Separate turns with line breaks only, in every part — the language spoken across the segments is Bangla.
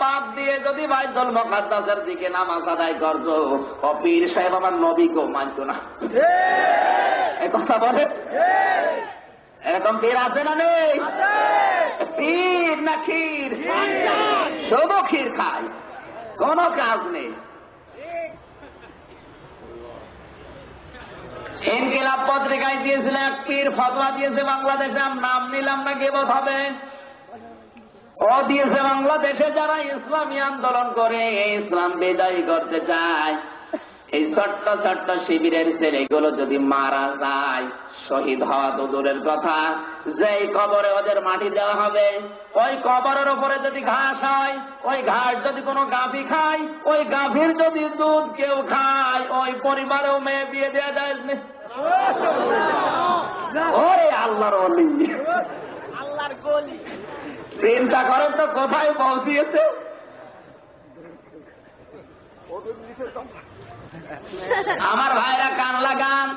বাদ দিয়ে যদি বাইতুল মুকাদ্দাসের দিকে নামাজ আদায় করতো, ও পীর সাহেব আমার নবীকেও মানত না। এই কথা বলে এরকম পীর আছে না নেই? পীর না ক্ষীর, শুধু ক্ষীর খায়, কোন কাজ নেই। ইনকিলাব পত্রিকায় দিয়েছিল এক পীর, ফতোয়া দিয়েছে বাংলাদেশে, নাম নিলাম না গিবত হবে। ও দিয়েছে বাংলাদেশে যারা ইসলামী আন্দোলন করে, ইসলাম বিদায়ী করতে চায়, এই ছোট্ট ছোট্ট শিবিরের ছেলেগুলো যদি মারা যায়, শহীদ হওয়া তো দূরের কথা, যেই কবরে ওদের মাটি দেওয়া হবে, ওই কবরের উপরে যদি ঘাস হয়, ওই ঘাস যদি কোনো গাভী খায়, ওই গাভীর যদি দুধ কেউ খায়, ওই পরিবারেও মেয়ে বিয়ে দেওয়া যায়। ওরে আল্লাহর ওলি, আল্লাহর গলি, চিন্তা করেন তো কোথায় পৌঁছিয়েছে। আমার ভাইরা কান লাগান,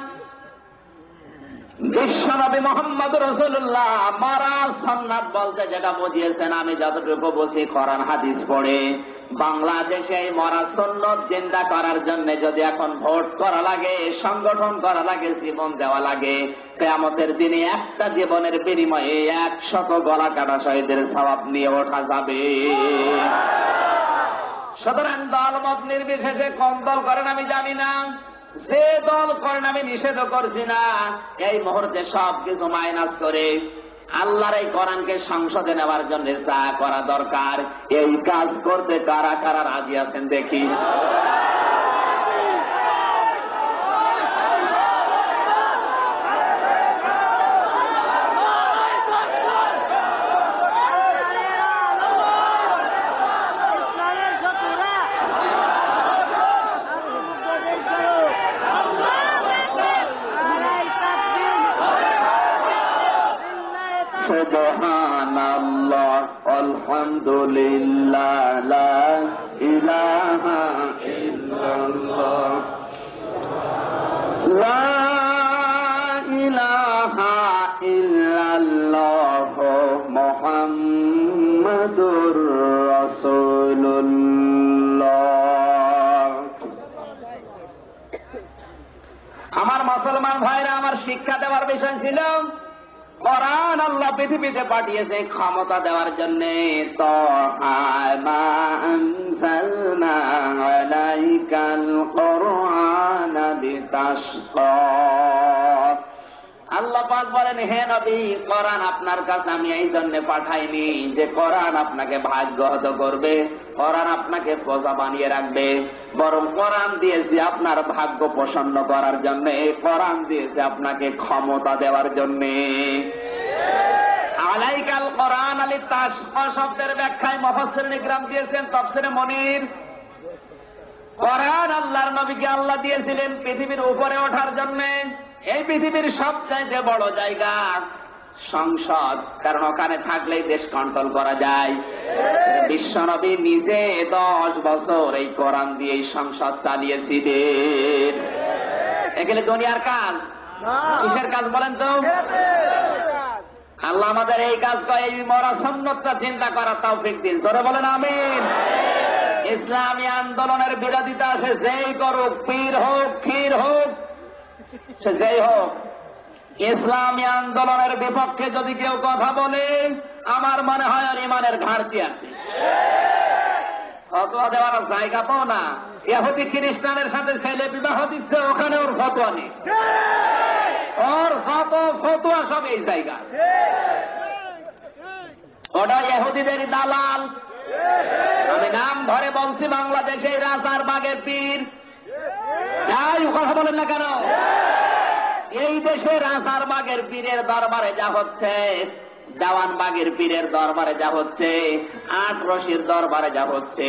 বিশ্বনবী মুহাম্মদ রাসূলুল্লাহ মারাজ সুন্নাত বলতে যেটা বুঝিয়েছেন, আমি যতটুকু বুঝি কোরআন হাদিস পড়ে, বাংলাদেশে এই মরাজ সুন্নাত জিন্দা করার জন্য যদি এখন ভোট করা লাগে, সংগঠন করা লাগে, জীবন দেওয়া লাগে, কিয়ামতের দিনে একটা জীবনের বিনিময়ে 100 গলা কাটা শহীদের সওয়াব নিয়ে ওঠা যাবে। সুতরাং দলমত নির্বিশেষে কোন দল করেন আমি জানি না, যে দল করেন আমি নিষেধ করছি না, এই মুহূর্তে সবকিছু মাইনাস করে আল্লাহর এই কোরআনকে সংসদে নেওয়ার জন্য যা করা দরকার, এই কাজ করতে কারা কারা রাজি আছেন দেখি। সুবহানাল্লাহ, আলহামদুলিল্লাহ, লা ইলাহা ইল্লাল্লাহ, লা ইলাহা ইল্লাল্লাহ, মুহাম্মাদুর রাসূলুল্লাহ। আমার মুসলমান ভাইরা, আমার শিক্ষা দেওয়ার বিষয় ছিল কোরআন আল্লাহ পৃথিবীতে পাঠিয়েছে ক্ষমতা দেওয়ার জন্য। আল্লাহ পাক বলেন, হে নবী, কোরআন আপনার কাছে আমি এই জন্য পাঠাইনি যে কোরআন আপনাকে ভাগ্যহত করবে, কোরআন আপনাকে প্রজা বানিয়ে রাখবে, বরং কোরআন দিয়েছি আপনার ভাগ্য প্রসন্ন করার জন্য, কোরআন দিয়েছে আপনাকে ক্ষমতা দেওয়ার জন্য। আলাইকাল কোরআন আলী তাশকা শব্দের ব্যাখ্যায় মুফাসসিরিন ইকরাম দিয়েছেন তাফসিরে মনির, কোরআন আল্লাহর নবীকে আল্লাহ দিয়েছিলেন পৃথিবীর উপরে ওঠার জন্য। এই পৃথিবীর সবচাইতে বড় জায়গা সংসদ, কারণ ওখানে থাকলেই দেশ কন্ট্রোল করা যায়। বিশ্বনবী নিজে 10 বছর এই কোরআন দিয়ে এই সংসদ চালিয়েছিলেন। এগুলো দুনিয়ার কাজ, কিসের কাজ বলেন তো? আল্লাহ আমাদের এই কাজ করে, এই মরা সুন্নাতটা চিন্তা করার তৌফিক দিন। জোরে বলেন আমিন। ইসলামী আন্দোলনের বিরোধিতা সে যেই করুক, পীর হোক, ক্ষীর হোক, সে যেই হোক, ইসলামী আন্দোলনের বিপক্ষে যদি কেউ কথা বলে, আমার মনে হয় আর ইমানের ঘাটতি আছে। ফতোয়া দেওয়ার জায়গা পাও না, ইহুদি খ্রিস্টানের সাথে ছেলে বিবাহ দিচ্ছে, ওখানে ওর ফতোয়া নেই, ওর যত ফতোয়া সব এই জায়গা, ওটা ইহুদিদের দালাল। আমি নাম ধরে বলছি, বাংলাদেশে রাজার বাগের পীর, তাই কথা বলেন না কেন? এই দেশে রাজার বাগের পীরের দরবারে যা হচ্ছে, দেওয়ান বাগের পীরের দরবারে যা হচ্ছে, 8 রশির দরবারে যা হচ্ছে,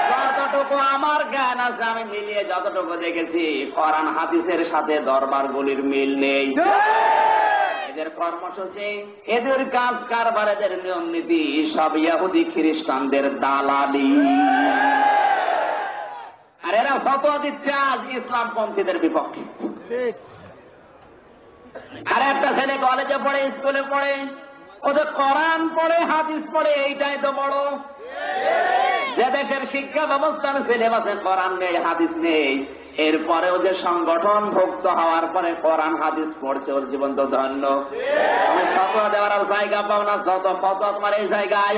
যতটুকু আমার জ্ঞান আছে আমি মিলিয়ে যতটুকু দেখেছি, কোরআন হাদিসের সাথে দরবারগুলির মিল নেই। এদের কর্মসূচি, এদের কাজ কারবার, এদের নিয়ম নীতি সব ইহুদি খ্রিস্টানদের দালালি। আর এরা ফতোয়া দিচ্ছে আজ ইসলামপন্থীদের বিপক্ষে। আর একটা ছেলে কলেজে পড়ে, স্কুলে পড়ে, ওদের কোরআন পড়ে হাদিস পড়ে এইটাই তো বড়। যে দেশের শিক্ষা ব্যবস্থার সিলেবাসে কোরআন নেই হাদিস নেই, এরপরে ওদের সংগঠন ভুক্ত হওয়ার পরে কোরআন হাদিস পড়ছে, ওর জীবন তো ধন্য। আমি ফতোয়া দেওয়ার আর জায়গা পাও না, যত ফতোয়া তোমার এই জায়গায়।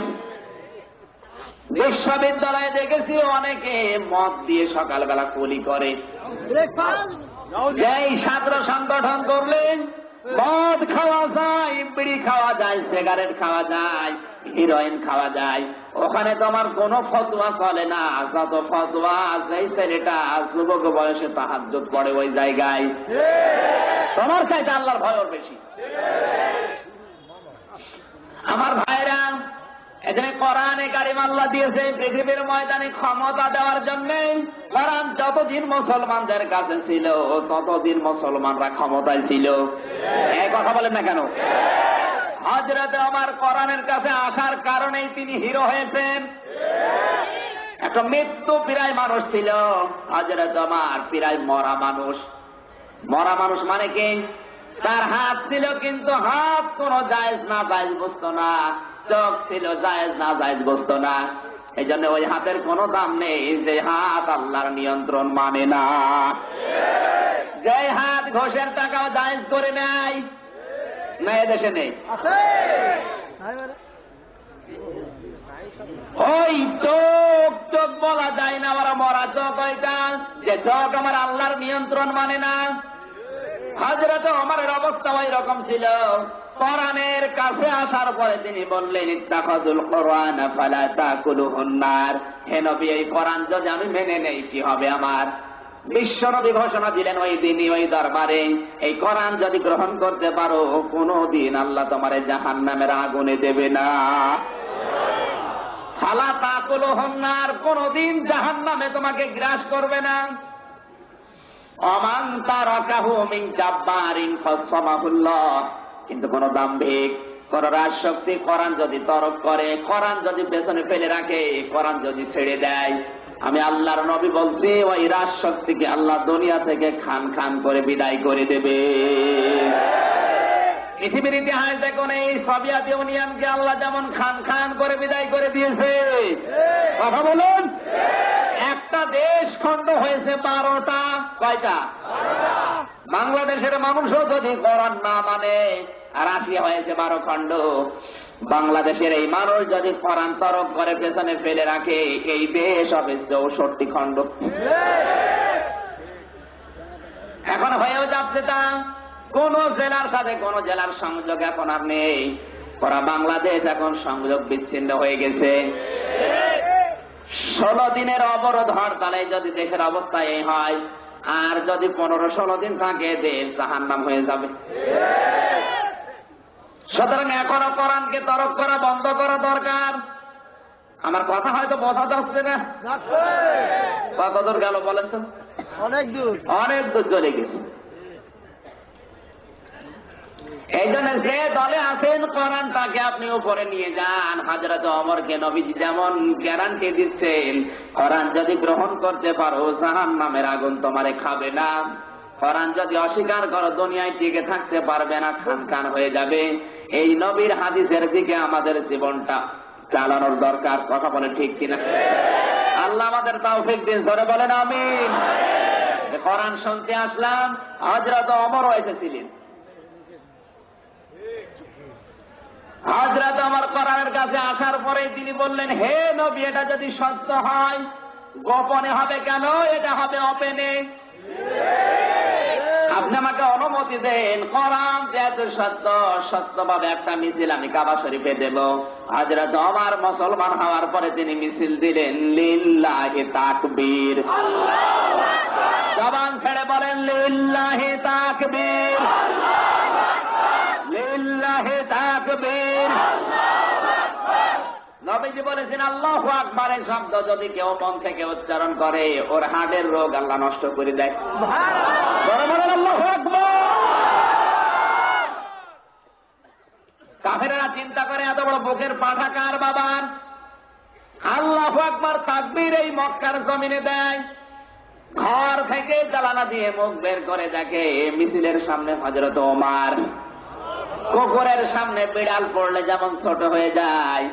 বিশ্ববিদ্যালয়ে দেখেছি অনেকে মদ দিয়ে সকালবেলা কুলি করে। এই ছাত্র সংগঠন করলেন মদ খাওয়া যায়, বিড়ি খাওয়া যায়, সিগারেট খাওয়া যায়, হিরোইন খাওয়া যায়, ওখানে তোমার কোনো ফতোয়া চলে না। যত ফতোয়া যেই ছেলেটা যুবক বয়সে তাহাজ্জুদ পড়ে ওই জায়গায়, তোমার চাইতে আল্লাহর ভয় ওর বেশি। আমার ভাইরা, এখানে কোরআনে কারিম আল্লাহ দিয়েছে পৃথিবীর ময়দানে ক্ষমতা দেওয়ার জন্য। কোরআন যতদিন মুসলমানদের কাছে ছিল ততদিন মুসলমানরা ক্ষমতায় ছিল। এই কথা বলেন না কেন? হযরত ওমর কোরআনের কাছে আসার কারণেই তিনি হিরো হয়েছেন। একটা মৃত্যু প্রায় মানুষ ছিল হযরত ওমর, প্রায় মরা মানুষ। মরা মানুষ মানে কি? তার হাত ছিল কিন্তু হাত কোন জায়েজ না জায়েজ বুঝতো না, চোখ ছিল জায়েজ না জায়েজ বুঝতো না। এই জন্য ওই হাতের কোনো দাম নেই যে হাত আল্লাহর নিয়ন্ত্রণ মানে না। যে হাত ঘোষের টাকাও জায়েজ করে নেয় না, এদেশে নেই। ওই চোখ চোখ বলা যায় না, ওরা মরা চোখ ওইটা, যে চোখ আমার আল্লাহর নিয়ন্ত্রণ মানে না। হযরত ওমরের অবস্থা ওই রকম ছিল। কোরআনের কাছে আসার পরে তিনি বললেন, ইত্তাখাযুল কোরআন ফালা তাকুলুহুন নার। হে নবী, এই কোরআন যদি আমি মেনে নেই কি হবে আমার? বিশ্বনবী ঘোষণা দিলেন ওই দিনই ওই দরবারে, এই কোরআন যদি গ্রহণ করতে পারো কোনদিন আল্লাহ তোমারে জাহান্নামের আগুনে দেবে না। ফালা তাকুলুহুন নার, কোনদিন জাহান্নামে তোমাকে গ্রাস করবে না। ওমান তারাকাহু মিন জাব্বারিন ফাসসামাহুল্লাহ। কিন্তু কোন দাম্ভিক, কোন রাজশক্তি কোরআন যদি তরক করে, কোরআন যদি পেছনে ফেলে রাখে, কোরআন যদি ছেড়ে দেয়, আমি আল্লাহর নবী বলছি ওই রাজশক্তিকে আল্লাহ দুনিয়া থেকে খান খান করে বিদায় করে দেবে। পৃথিবীর ইতিহাস দেখুন, এই সোভিয়েত ইউনিয়নকে আল্লাহ যেমন খান খান করে বিদায় করে দিয়েছে। কথা বলুন, একটা দেশ খণ্ড হয়েছে 12টা। কয়টা? বাংলাদেশের মানুষও যদি কোরআন না মানে, আর রাশিয়া হয়েছে 12 খণ্ড। বাংলাদেশের এই মানুষ যদি কোরআন তরক করে পেছনে ফেলে রাখে, এই দেশ হবে 64 খণ্ড। এখন হয়েও যাচ্ছে তা, কোন জেলার সাথে কোন জেলার সংযোগ এখন আর নেই। ওরা বাংলাদেশ এখন সংযোগ বিচ্ছিন্ন হয়ে গেছে। 16 দিনের অবরোধ হরতালে যদি দেশের অবস্থা এই হয়, আর যদি 15-16 দিন থাকে, দেশ জাহান্নাম হয়ে যাবে। সুতরাং এখনো কোরআনকে তরক করা বন্ধ করা দরকার। আমার কথা হয়তো বোঝা যাচ্ছে না। কত দূর গেল বলেন তো? অনেক দূর, অনেক দূর চলে গেছে। এই জন্য যে দলে আছেন কোরআনটাকে আপনি উপরে নিয়ে যান। হযরত ওমরকে নবীজি যেমন গ্যারান্টি দিচ্ছেন, কোরআন যদি গ্রহণ করতে পারো জাহান্নামের আগুন তোমারে খাবে না। কোরআন যদি অস্বীকার করো দুনিয়ায় টিকে থাকতে পারবে না, খান খান হয়ে যাবে। এই নবীর হাদিসের দিকে আমাদের জীবনটা চালানোর দরকার। কথা বলে ঠিক কিনা? আল্লাহ আমাদের তৌফিক দিন, ধরে বলেন আমিন। কোরআন শুনতে আসলাম, হযরত ওমরও এসেছিলেন। হযরত ওমর কোরআনের কাছে আসার পরে তিনি বললেন, হে নবী, এটা যদি সত্য হয় গোপনে হবে কেন? এটা হবে ওপেনে। আপনি আমাকে অনুমতি দেন, কোরআন যেহেতু সত্য, সত্যভাবে একটা মিছিল আমি কাবা শরীফে দেব। হযরত ওমর মুসলমান হওয়ার পরে তিনি মিছিল দিলেন, লিল্লাহি তাকবীর। জবান ছেড়ে বলেন, লিল্লাহি তাকবীর, লিল্লাহি তাকবীর। নবীজি বলেছেন, আল্লাহু আকবার এই শব্দ যদি কেউ মন থেকে উচ্চারণ করে, ওর হার্টের রোগ আল্লাহ নষ্ট করে দেয়। বলেন আল্লাহু আকবার। কাফেররা চিন্তা করে, এত বড় বুকের পাঠা কার বাবার? আল্লাহু আকবার তাকবীর এই মক্কার জমিনে দেয়। ঘর থেকে জানালা দিয়ে মুখ বের করে দেখে মিছিলের সামনে হযরত ওমর। কুকুরের সামনে বিড়াল পড়লে যেমন ছোট হয়ে যায়,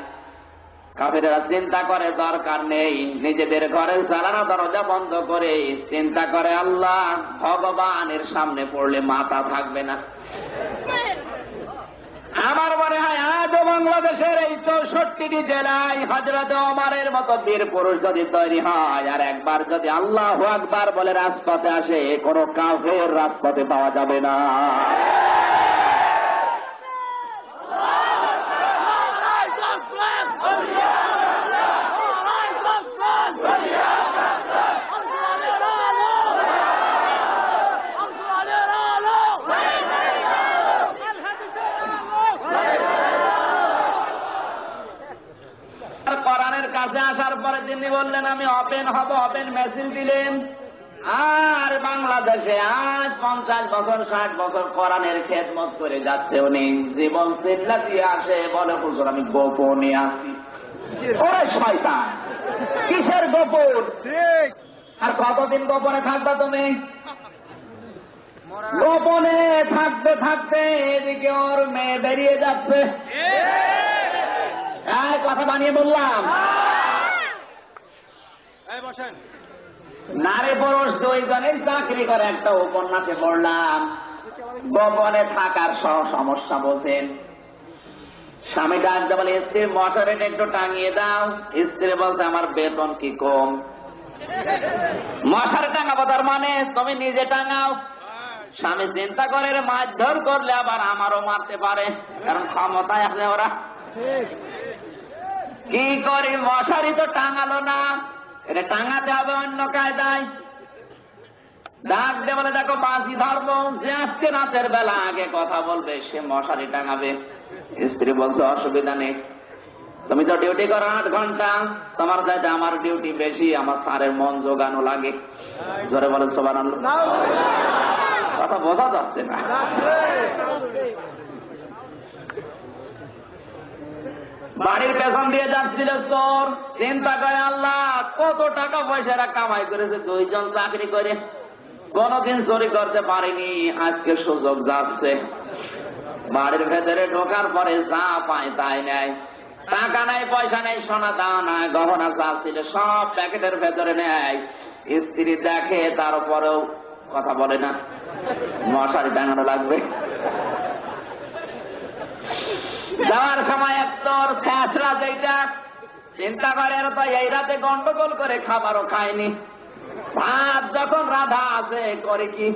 কাফেররা চিন্তা করে দরকার নেই, নিজেদের ঘরের জানালা দরজা বন্ধ করে চিন্তা করে আল্লাহ ভগবানের সামনে পড়লে মাথা থাকবে না। আমার মনে হয় আজও বাংলাদেশের এই 64টি জেলায় হযরত ওমরের মতো বীর পুরুষ যদি তৈরি হয়, আর একবার যদি আল্লাহু আকবার বলে রাজপথে আসে, কোনো কাফের রাজপথে পাওয়া যাবে না। কোরআনের কাছে আসার পরে তিনি বললেন আমি ওপেন হব, ওপেন মেশিন দিলেন। আর বাংলাদেশে আজ 50 বছর 60 বছর কোরআনের খেদমত করে যাচ্ছে উনি, জীবন চিল্লা দিয়ে আসে, বলে হুজুর আমি গোপনে আছি। ওরে শয়তান, কিসের গোপন? আর কতদিন গোপনে থাকবা তুমি? গোপনে থাকতে থাকতে এদিকে ওর মেয়ে বেরিয়ে যাচ্ছে। কথা বানিয়ে বললাম। নারী পুরুষ দুইজনেই চাকরি করে, একটা উপন্যাসে পড়লাম গোপনে থাকার সমস্যা বলছেন। স্বামী ডাকতে বলে স্ত্রীর মশারিটা একটু টাঙিয়ে দাও। স্ত্রী বলছে আমার বেতন কি কম? মশারি টাঙাবো তার মানে তুমি নিজে টাঙাও। স্বামী চিন্তা করে মারধর করলে আবার আমারও মারতে পারে, কারণ ক্ষমতায় আছে ওরা। কি করি, মশারি তো টাঙালো না, এটা টাঙাতে হবে অন্য কায়দায়। ডাক দে বলে দেখো বাজি ধরবো, যে আজকে রাতের বেলা আগে কথা বলবে সে মশারি টাঙাবে। স্ত্রী বলছে অসুবিধা নেই, তুমি তো ডিউটি করো 8 ঘন্টা, তোমার চাইতে আমার ডিউটি বেশি, আমার স্যারের মন জোগানো লাগে। জোরে বলে সুবহানাল্লাহ। কথা বোঝা যাচ্ছে না। বাড়ির পেছন দিয়ে যাচ্ছিল চোর, চিন্তা করে আল্লাহ কত টাকা পয়সা কামাই করেছে, 2 জন চাকরি করে কোনদিন চুরি করতে পারেনি, আজকে সুযোগ যাচ্ছে। বাড়ির ভেতরে ঢোকার পরে যা পায় তাই নেয়, টাকা নাই পয়সা নেই, সোনা দানা গহনা যা ছিল সব প্যাকেটের ভেতরে নেয়। স্ত্রী দেখে, তারপরেও কথা বলে না, মশারি টাঙানো লাগবে। যাওয়ার সময় এক তোর খ্যাচরা যেটা চিন্তা করে তো এই রাতে গন্ডগোল করে খাবারও খায়নি, ভাত যখন রাধা আছে করে কি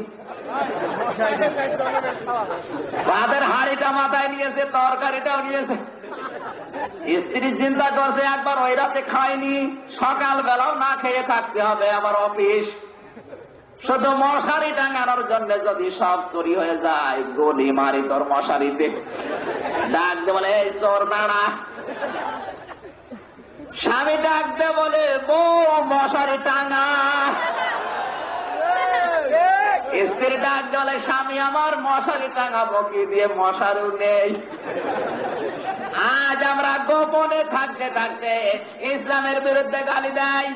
ভাতের হাঁড়িটা মাথায় নিয়েছে, তরকারিটাও নিয়েছে। স্ত্রী চিন্তা করছে একবার ওই রাতে খায়নি, সকাল বেলাও না খেয়ে থাকতে হবে, আবার অফিস। শুধু মশারি টাঙানোর জন্য যদি সব চুরি হয়ে যায়, গলি মারি তোর মশারিতে। ডাকতে বলে এই চোর দাঁড়া। স্বামী ডাকতে বলে বউ মশারি টাঙা। স্ত্রী ডাক বলে স্বামী আমার মশারি টাঙাবো কি দিয়ে, মশারিও নেই। আজ আমরা গোপনে থাকতে থাকতে ইসলামের বিরুদ্ধে গালি দেয়,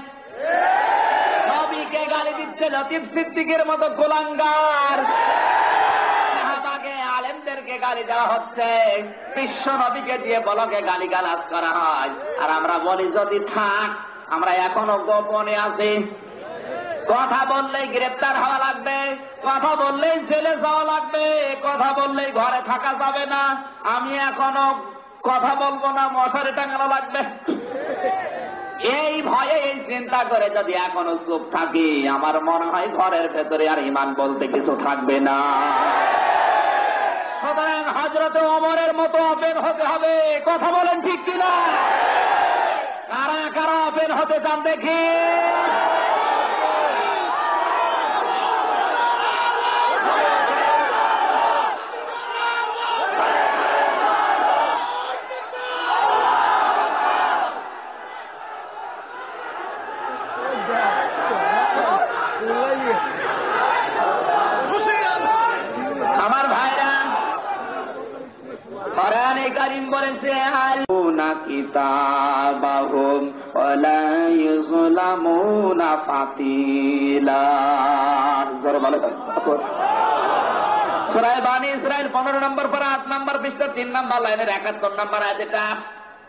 নবীকে গালি দিচ্ছে লতিফ সিদ্দিকের মতো কুলাঙ্গার, শাহবাগে আলেমদেরকে গালি দেওয়া হচ্ছে, বিশ্ব নবীকে দিয়ে বলকে গালিগালাজ করা হয়। আর আমরা বলি যদি থাক, আমরা এখনো গোপনে আছি। কথা বললেই গ্রেপ্তার হওয়া লাগবে, কথা বললেই জেলে যাওয়া লাগবে, কথা বললেই ঘরে থাকা যাবে না। আমি এখনো কথা বলবো না, মশারি টাঙানো লাগবে। এই ভয়ে এই চিন্তা করে যদি এখনো চুপ থাকি, আমার মনে হয় ঘরের ভেতরে আর ঈমান বলতে কিছু থাকবে না। সুতরাং হযরতে ওমরের মতো ওপেন হতে হবে। কথা বলেন ঠিক কিনা? কারা কারা ওপেন হতে চান দেখি? আমার ভাইরা, কোরআনে কারীম বলেছে আলুনা কিতাবাহুম ওয়ালা ইউযলামুনা ফাতিলা। জোরে বলো। সূরা বানী ইসরাইল 15 নম্বর পারা 8 নম্বর পৃষ্ঠা 3 নম্বর লাইনের 71 নম্বর আয়াত এটা।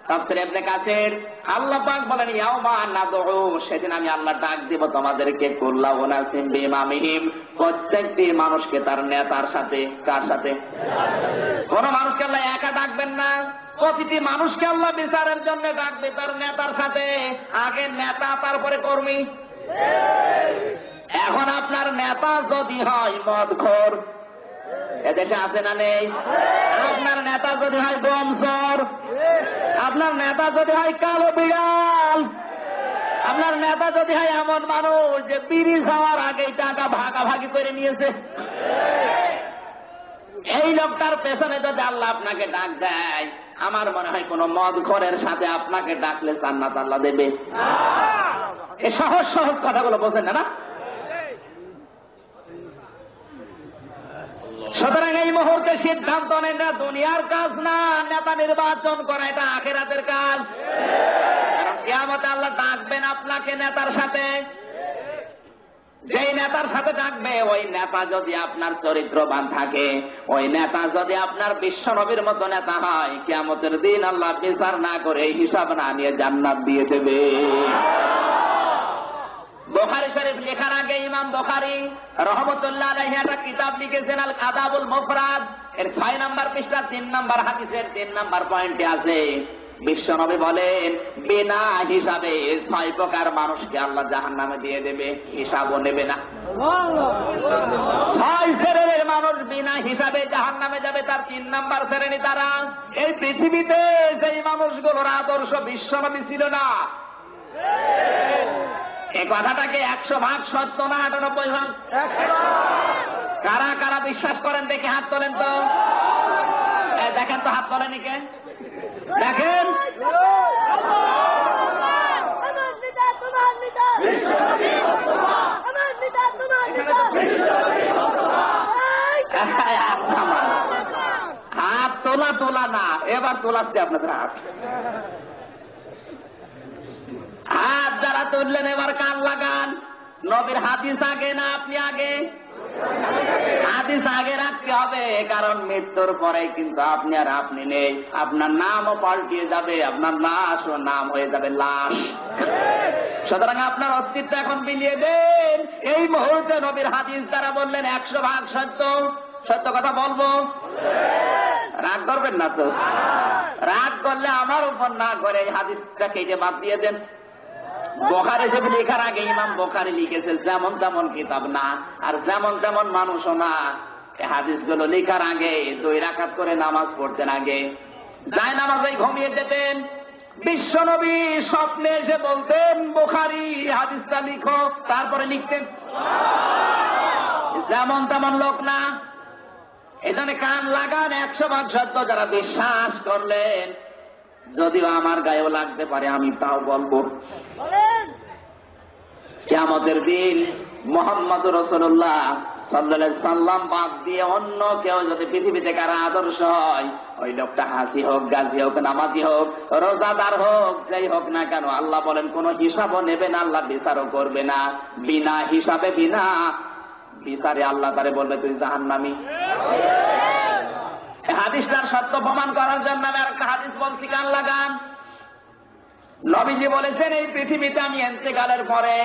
তাফসীর ইবনে কাসির, আল্লাহ পাক বলেন ইয়াউমা নাদউ, সেদিন আমি আল্লাহ ডাক দিব তোমাদেরকে কুল্লা উনাসিম বিইমামিহিম, প্রত্যেকটি মানুষকে তার নেতার সাথে। কার সাথে? কোন মানুষকে আল্লাহ একা ডাকবেন না, প্রতিটি মানুষকে আল্লাহ বিচারের জন্য ডাকবে তার নেতার সাথে। আগে নেতা, তারপরে কর্মী। এখন আপনার নেতা যদি হয় মদখোর, এদেশে আছে না নেই? আপনার নেতা যদি হয় গমচোর, আপনার নেতা যদি হয় কালো বিড়াল, আপনার নেতা যদি হয় এমন মানুষ যে বিড়ি খাওয়ার আগেই টাকা ভাগাভাগি করে নিয়েছে, এই লোকটার পেছনে যদি আল্লাহ আপনাকে ডাক দেয়, আমার মনে হয় কোন মদখোরের সাথে আপনাকে ডাকলে জান্নাত আল্লাহ দেবে। এই সহজ সহজ কথাগুলো বোঝেন না? সুতরাং এই মুহূর্তে সিদ্ধান্ত নেন, এটা দুনিয়ার কাজ না, নেতা নির্বাচন করা এটা আখিরাতের কাজ। কারণ কিয়ামতে আল্লাহ ডাকবেন আপনাকে নেতার সাথে। যেই নেতার সাথে ডাকবে, ওই নেতা যদি আপনার চরিত্রবান থাকে, ওই নেতা যদি আপনার বিশ্ব নবীর মতো নেতা হয়, কিয়ামতের দিন আল্লাহ বিচার না করে হিসাব না নিয়ে জান্নাত দিয়ে দেবে। বুখারী শরীফ লেখার আগে ইমাম বুখারী রাহমাতুল্লাহ আলাইহি একটা কিতাব লিখেছেন আল আদাবুল মুফরাদ, এর 6 নম্বর পৃষ্ঠা 3 নম্বর হাদিসের 3 নম্বর পয়েন্টে আছে, বিশ্বনবী বলেন বিনা হিসাবে 6 প্রকার মানুষকে আল্লাহ জাহান্নামে দিয়ে দেবে, হিসাবও নেবে না। 6 শ্রেণীর মানুষ বিনা হিসাবে জাহান্নামে যাবে। তার 3 নম্বর শ্রেণী তারা, এই পৃথিবীতে যেই মানুষগুলোর আদর্শ বিশ্বনবী ছিল না। এই কথাটাকে 100% সত্য না 98%? কারা কারা বিশ্বাস করেন দেখে হাত তোলেন তো। দেখেন তো হাত তোলেনি কে? দেখেন, হাত তোলা তোলা না, এবার তোলাচ্ছে আপনাদের হাত। হাত যারা তুললেন এবার কান লাগান। নবীর হাদিস আগে না আপনি আগে? হাদিস আগে রাখতে হবে, কারণ মৃত্যুর পরে কিন্তু আপনি আর আপনি নেই, আপনার নামও পাল্টিয়ে যাবে, আপনার লাশ ও নাম হয়ে যাবে লাশ। সুতরাং আপনার অস্তিত্ব এখন বিলিয়ে দেন। এই মুহূর্তে নবীর হাদিস দ্বারা বললেন 100% সত্য। সত্য কথা বলবো, রাগ করবেন না তো? রাগ করলে আমার উপর না করে এই হাদিসটা কেটে বাদ দিয়ে দেন। বুখারী শরীফ লেখার আগে ইমাম বুখারী লিখেছেন যেমন তেমন কিতাব না, আর যেমন তেমন মানুষও না। এই হাদিসগুলো লেখার আগে 2 রাকাত করে নামাজ পড়তেন, আগে যায় নামাজে ঘুমিয়ে যেতেন। বিশ্বনবী স্বপ্নে এসে বলতেন বুখারী হাদিসটা লিখো, তারপরে লিখতেন। যেমন তেমন লোক না। এখানে কান লাগান, 100% সত্য। যারা বিশ্বাস করলেন, যদিও আমার গায়েও লাগতে পারে, আমি তাও বলবো, কিয়ামতের দিন মুহাম্মদুর রাসূলুল্লাহ সাল্লাল্লাহু আলাইহি সাল্লাম বাদ দিয়ে অন্য কেউ যদি পৃথিবীতে কারো আদর্শ হয়, ওই লোকটা হাসি হোক, গাজী হোক, নামাজি হোক, রোজাদার হোক, যাই হোক না কেন, আল্লাহ বলেন কোন হিসাবও নেবে না, আল্লাহ বিচারও করবে না। বিনা হিসাবে বিনা বিচারে আল্লাহ তারে বলবে তুই জাহান্নামী। হাদিসটার সত্য প্রমাণ করার জন্য আমি একটা হাদিস বলছি, কান লাগান। নবীজি বলেছেন এই পৃথিবীতে আমি ইন্তেকালের পরে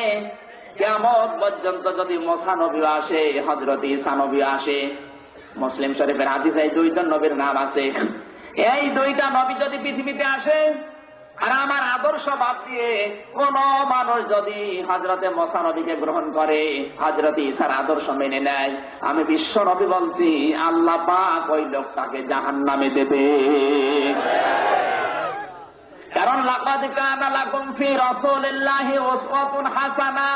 কিয়ামত পর্যন্ত যদি মুসা নবী আসে, হযরত ঈসা নবী আসে, মুসলিম শরীফের হাদিসে এই 2টা নবীর নাম আছে, এই 2টা নবী যদি পৃথিবীতে আসে আর আমার আদর্শ বাদ দিয়ে কোন মানুষ যদি হযরতে মুসা নবীকে গ্রহণ করে, হযরত ঈসার আদর্শ মেনে নেয়, আমি বিশ্ব নবী বলছি আল্লাহ পাক ওই লোকটাকে জাহান্নামে দেবে। কারণ লাকাদ কানা লাকুম ফি রাসূলিল্লাহি উসওয়াতুন হাসানা,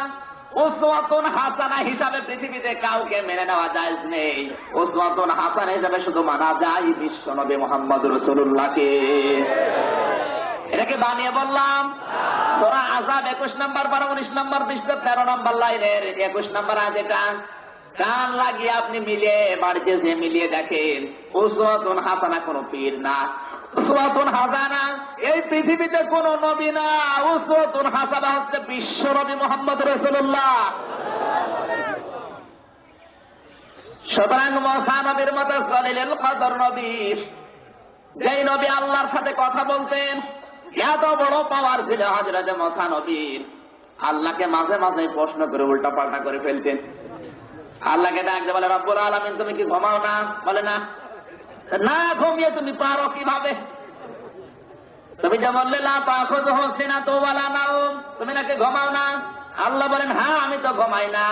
উসওয়াতুন হাসানা হিসাবে পৃথিবীতে কাউকে মেনে নেওয়া জায়েজ নেই। উসওয়াতুন হাসানা হিসাবে শুধু মানা যায় বিশ্ব নবী মুহাম্মদুর রাসূলুল্লাহকে। এটাকে বানিয়ে বললাম। সূরা আযাব 21 নম্বর 19 নম্বর পৃষ্ঠা 13 নম্বর লাইনের 21 নম্বর আয়াত। এটা কান লাগিয়ে আপনি মিলিয়ে বাড়িতে যে মিলিয়ে দেখেন, উসওয়াতুন হাসানা কোন পীর না, উসওয়াতুন হাসানা এই পৃথিবীতে কোন নবী না, উসওয়াতুন হাসানা হচ্ছে বিশ্ব নবী মুহাম্মদ রাসূলুল্লাহ। সুতরাং মুসা নবীর মতো সলিলুল কদর নবী, যেই নবী আল্লাহর সাথে কথা বলতেন, এত বড় পাওয়ার ছিল হযরত মুসা নবীর, আল্লাহকে মাঝে মাঝে প্রশ্ন করে উল্টা পাল্টা করে ফেলতেন। আল্লাহকে ডাকতে বলে, রব্বুল আলামিন তুমি কি ঘুমাও না? বলে না। না ঘুমিয়ে তুমি পারো কিভাবে? তুমি যে বললে লা তাখুযুহু সিনাতুন ওয়ালা নাওম, তুমি নাকি ঘুমাও না? আল্লাহ বলেন, হ্যাঁ আমি তো ঘুমাই না।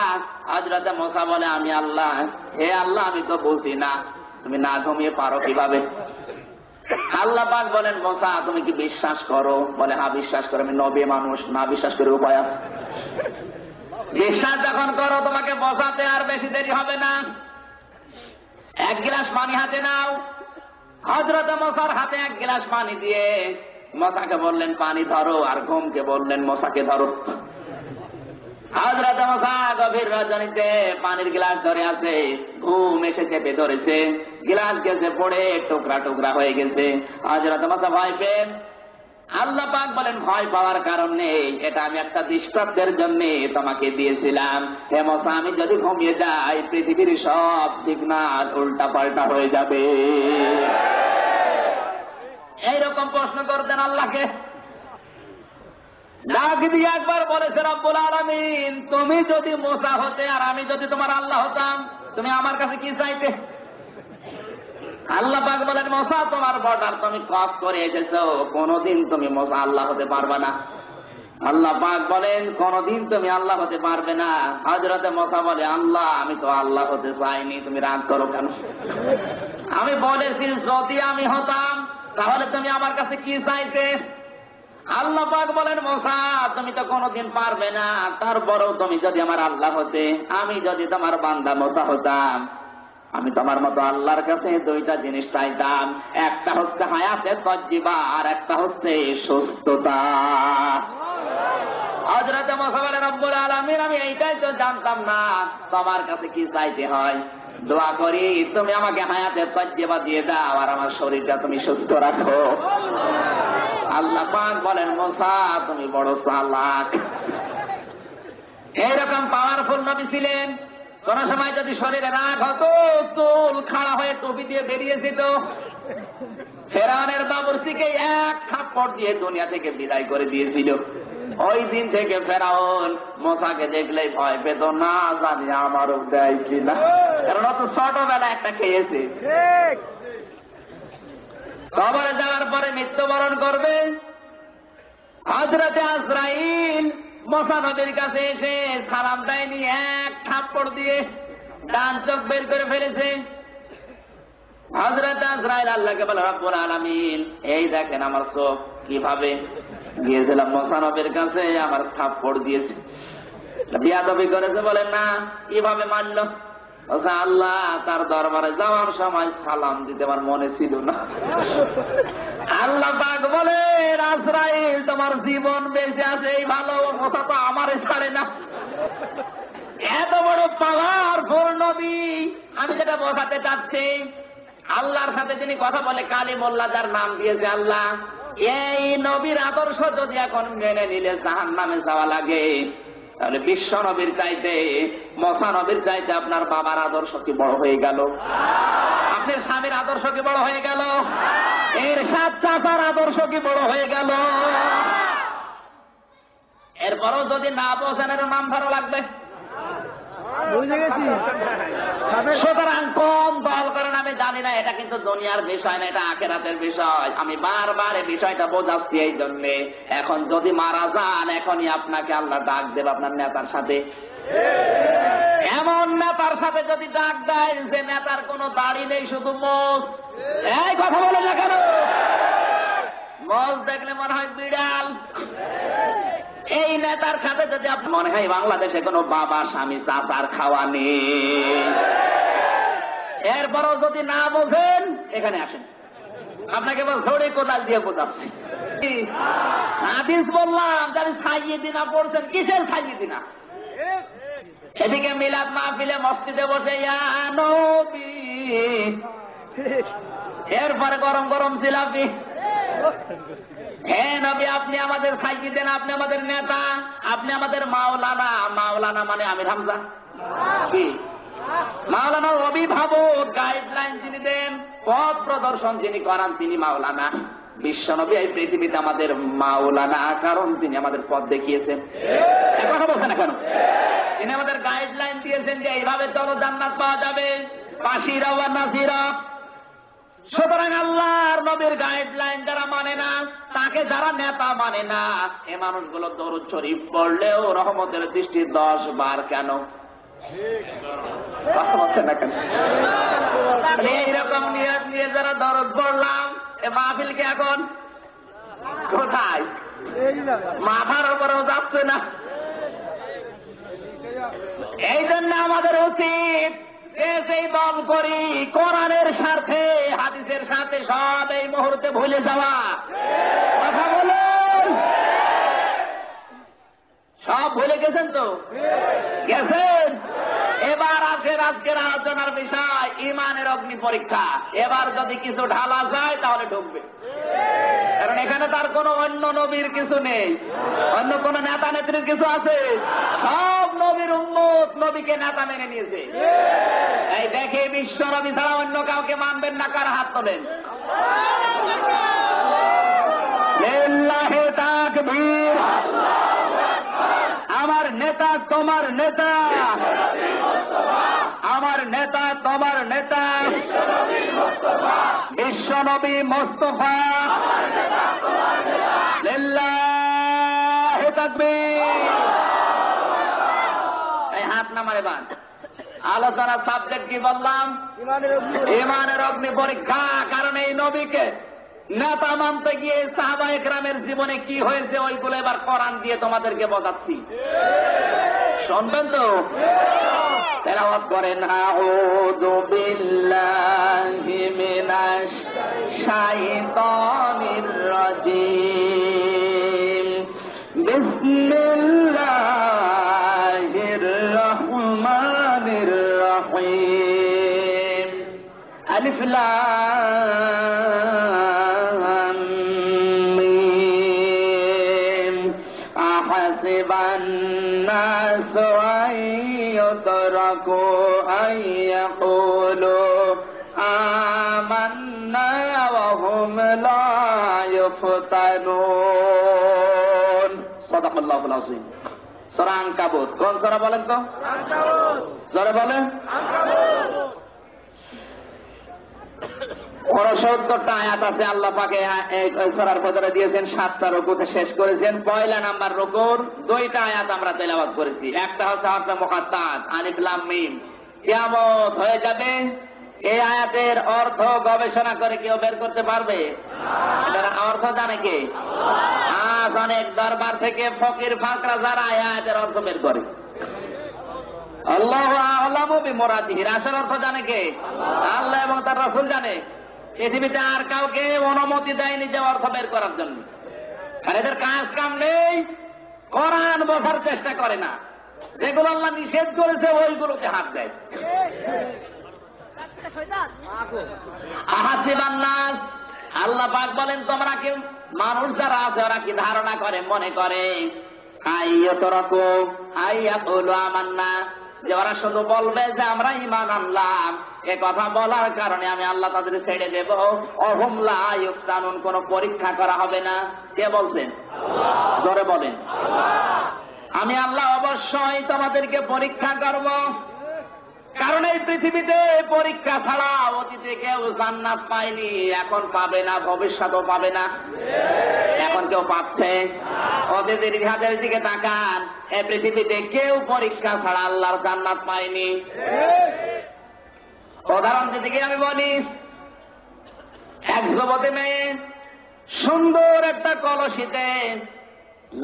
হযরত মুসা বলে, আমি আল্লাহ, হে আল্লাহ আমি তো বুঝি না, তুমি না ঘুমিয়ে পারো কিভাবে? আল্লাহ পাক বলেন, মুসা তুমি কি বিশ্বাস করো? বলে, হ্যাঁ বিশ্বাস করো, আমি নবী মানুষ, না বিশ্বাস করে উপায় আছে? বিশ্বাস যখন করো তোমাকে বোঝাতে আর বেশি দেরি হবে না। এক গ্লাস পানি হাতে নাও। হযরত মুসার হাতে এক গ্লাস পানি দিয়ে মুসাকে বললেন পানি ধরো, আর ঘুমকে বললেন মুসাকে ধরো। হযরত মুসা গভীর রজনীতে পানির গ্লাস ধরে আছে, ঘুম এসে চেপে ধরেছে, গ্লাস গেছে পড়ে টুকরা টুকরা হয়ে গেছে। হযরত মুসা ভয় পেয়ে, আল্লাহ পাক বলেন ভয় পাওয়ার কারণ নেই, এটা আমি একটা দৃষ্টান্তের জন্য তোমাকে দিয়েছিলাম। হে মুসা আমি যদি ঘুমিয়ে যাই পৃথিবীর সব সিগন্যাল উল্টা পাল্টা হয়ে যাবে। এইরকম প্রশ্ন করতেন আল্লাহকে। ডাক দিয়ে একবার বলেছে, রব্বুল আলামিন তুমি যদি মুসা হতে আর আমি যদি তোমার আল্লাহ হতাম, তুমি আমার কাছে কি চাইতে? আল্লাহ পাক বলেন, মুসা তোমার বর্ডার তুমি ক্রস করে এসেছো, কোনদিন তুমি মুসা আল্লাহ হতে পারবে না। আল্লাহ পাক বলেন, কোনদিন তুমি আল্লাহ হতে পারবে না। হযরত মুসা বলে, আল্লাহ আমি তো আল্লাহ হতে চাইনি, তুমি রাগ করো কেন? আমি বলেছি যদি আমি হতাম তাহলে তুমি আমার কাছে কি চাইতে? আল্লাহ পাক বলেন, মুসা তুমি তো কোনদিন পারবে না, তারপরেও তুমি যদি আমার আল্লাহ হতে, আমি যদি তোমার বান্দা মুসা হতাম, আমি তোমার মতো আল্লাহর কাছে দুইটা জিনিস চাইতাম, একটা হচ্ছে হায়াতে তজ্জিবা আর একটা হচ্ছে সুস্থতা। হযরত মুসা বলেন, রব্বুল আলামিন আমি এইটাই তো জানতাম না তোমার কাছে কি চাইতে হয়। দোয়া করি তুমি আমাকে হায়াতে তজ্জিবা দিয়ে দাও আর আমার শরীরটা তুমি সুস্থ রাখো। আল্লাহ পাক বলেন, মুসা তুমি বড় চালাক। এইরকম পাওয়ারফুল নবী ছিলেন, কোন সময় যদি শরীরে রাগ হতো চুল খাড়া হয়ে টুপি দিয়ে বেরিয়েছিল। ফেরাউনের বাবুর্চিকে এক থাপ্পড় দিয়ে দুনিয়া থেকে বিদায় করে দিয়েছিল। ওই দিন থেকে ফেরাউন মুসাকে দেখলেই ভয় পেত, না জানি আমারও দেয় কিনা, কারণ অত ছোটবেলা একটা খেয়েছে। কবরে যাওয়ার পরে মৃত্যুবরণ করবে। হযরতে আজরাইল মুসা নবীর কাছে এসে সালাম দেয়নি, এক থাপ্পড় দিয়ে ডান চোখ বের করে ফেলেছে। হযরত আজরাইল আল্লাহকে বলে, রব্বুল আলামিন এই দেখেন আমার চোখ কিভাবে, গিয়েছিলাম মুসা নবীর কাছে আমার থাপ্পড় দিয়েছে, বিয়াদবি করেছে। বলেন না কিভাবে মানলো? আল্লাহ তার দরবারে যাওয়ার সময় সালাম দিতে আমার মনে ছিল না। আল্লাহ পাক বলে, আজরাইল তোমার জীবন বেঁচে আছে এই ভালো, মুসা তো আমারে ছাড়ে না। এত বড় পাওয়ারফুল নবী। আমি যেটা বোঝাতে চাচ্ছি, আল্লাহর সাথে যিনি কথা বলে কালিমুল্লাহ, যার নাম দিয়েছে আল্লাহ, এই নবীর আদর্শ যদি এখন মেনে নিলে জাহান্নামে যাওয়া লাগে, তাহলে বিশ্ব নবীর চাইতে মুসা নবীর চাইতে আপনার বাবার আদর্শ কি বড় হয়ে গেল? আপনার স্বামীর আদর্শ কি বড় হয়ে গেল? এর সাত চাচার আদর্শ কি বড় হয়ে গেল? এরপরও যদি না বোঝেন, এর নাম ভালো লাগবে। সুতরাং কোন দল করেন আমি জানি না, এটা কিন্তু দুনিয়ার বিষয় না, এটা আখিরাতের বিষয়। আমি বারবার এই বিষয়টা বোঝাচ্ছি এই জন্যে, এখন যদি মারা যান এখনই আপনাকে আল্লাহ ডাক দেবে আপনার নেতার সাথে। এমন নেতার সাথে যদি ডাক দেয় যে নেতার কোনো দাড়ি নেই, শুধু মোষ। এই কথা বলে না কেন? মোষ দেখলে মনে হয় বিড়াল। এই নেতার সাথে যদি আপনি মনে হয় বাংলাদেশে কোনো বাবা স্বামী চাচার খাওয়া নেই, এরপরও যদি না বোঝেন এখানে আসেন, আপনাকে বল ধরে কোদাল দিয়ে বোঝাচ্ছি। হাদিস বললাম যারা সাইয়্যিদিনা পড়ছেন, কিসের সাইয়্যিদিনা? এদিকে মিলাদ মাহফিলে মসজিদে বসে ইয়া নবী, এরপরে গরম গরম জিলাপি। হে নবী আপনি আমাদের সাইয়্যিদিনা, আপনি আমাদের নেতা, আপনি আমাদের মাওলানা। মাওলানা মানে আমির হামজা কি? মাওলানা অভিভাবক, গাইডলাইন যিনি দেন, পথ প্রদর্শন যিনি করান, তিনি মাওলানা। বিশ্বনবী এই পৃথিবীতে আমাদের মাওলানা, কারণ তিনি আমাদের পথ দেখিয়েছেন। এক কথা বলছেন না কেন? তিনি আমাদের গাইডলাইন দিয়েছেন যে এইভাবে চলো, জান্নাত পাওয়া যাবে, পাশিরা ওয়া নাসিরা। সুতরাং আল্লাহর নবীর গাইডলাইন যারা মানে না, তাকে যারা নেতা মানে না, এ মানুষগুলো দরুদ শরীফ পড়লেও রহমতের দৃষ্টি 10 বার কেন? এইরকম নিয়ত নিয়ে যারা দরদ পড়লাম, এ মাহফিলকে এখন কোথায়? মাথার উপরেও যাচ্ছে না। এই জন্য আমাদের উচিত সেই দল করি কোরআনের স্বার্থে, হাদিসের সাথে সব এই মুহূর্তে ভুলে যাওয়া। কথা বলুন, সব ভুলে গেছেন তো? গেছেন। এবার আসেন আজকের আলোচনার বিষয়, ঈমানের অগ্নি পরীক্ষা। এবার যদি কিছু ঢালা যায় তাহলে ঢুকবে, কারণ এখানে তার কোনো অন্য নবীর কিছু নেই, অন্য কোন নেতা নেত্রীর কিছু আছে? সব নবীর উম্মত নবীকে নেতা মেনে নিয়েছে। এই দেখে বিশ্ব নবী ছাড়া অন্য কাউকে মানবেন না, কার হাত তোলেন? লিল্লাহি তাকবীর। আমার নেতা তোমার নেতা, আমার নেতা তোমার নেতা, বিশ্বনবী মুস্তাফা। লিল্লাহি তাকবীর। এই হাত নামারে বান। আলোচনার সাবজেক্ট কি বললাম? ঈমানের অগ্নি পরীক্ষা। কারণ এই নবীকে নেতা মানতে গিয়ে সাহাবা একরামের জীবনে কি হয়েছে, ওইগুলো এবার কোরআন দিয়ে তোমাদেরকে বোঝাচ্ছি। শুনবেন তো? তেলাওয়াত করেন, আউযু বিল্লাহি মিনাশ শাইতানির রাজিম, বিসমিল্লাহির রহমানির রহিম, আলিফ লাম মিম, আহাসিবান নাসু আন ইউতরাকু আন ইয়াকুলু আমান্না ওয়া হুম লা ইফতানুন। সাদাকাল্লাহুল আযীম। সূরা আনকাবুত। কোন সূরা বলেন তো? আনকাবুত। জোরে বলেন। আনকাবুত। 69টা আয়াত আছে। আল্লাহ পাকে এই সূরার ভিতরে দিয়েছেন 7টা রুকুতে শেষ করেছেন। পয়লা নাম্বার রুকুর 2টা আয়াত আমরা তেলাওয়াত করেছি। একটা হচ্ছে হরফে মুকাত্তাত, আলিফ লাম মিম। কিয়ামত হয়ে যাবে, এই আয়াতের অর্থ গবেষণা করে কেউ বের করতে পারবে? এটার অর্থ জানে কে? আজ অনেক দরবার থেকে ফকির ফাকরা যারা আয়াতের অর্থ বের করে। আল্লাহু আ'লামু বিমুরাদিহি। আসল অর্থ জানে কে? আল্লাহ এবং তার রাসূল জানে। পৃথিবীতে আর কাউকে অনুমতি দেয়নি যে অর্থ বের করার জন্য। আর এদের কাজ কাম নেই, কোরআন বোঝার চেষ্টা করে না। যেগুলো আল্লাহ নিষেধ করেছে ওইগুলোতে হাত দেয়। আহাসিবান নাস, আল্লাহ পাক বলেন তোমরা কি, মানুষ যারা আছে ওরা কি ধারণা করে, মনে করে আইয়াতরাকু আইয়াকুলু আমান্না, যে ওরা শুধু বলবে যে আমরা ঈমান আনলাম, এ কথা বলার কারণে আমি আল্লাহ তাদের ছেড়ে দেব। অহুম লা ইফতানুন, কোন পরীক্ষা করা হবে না। কে বলছেন? জোরে বলেন। আমি আল্লাহ অবশ্যই তোমাদেরকে পরীক্ষা করব। কারণ এই পৃথিবীতে পরীক্ষা ছাড়া অতীতে কেউ জান্নাত পায়নি, এখন পাবে না, ভবিষ্যতেও পাবে না। এখন কেউ পাচ্ছে? অতীতের ইতিহাসের দিকে তাকান, এই পৃথিবীতে কেউ পরীক্ষা ছাড়া আল্লাহর জান্নাত পায়নি। উদাহরণ দিকে আমি বলি, এক যুবতী মেয়ে সুন্দর একটা কলসিতে,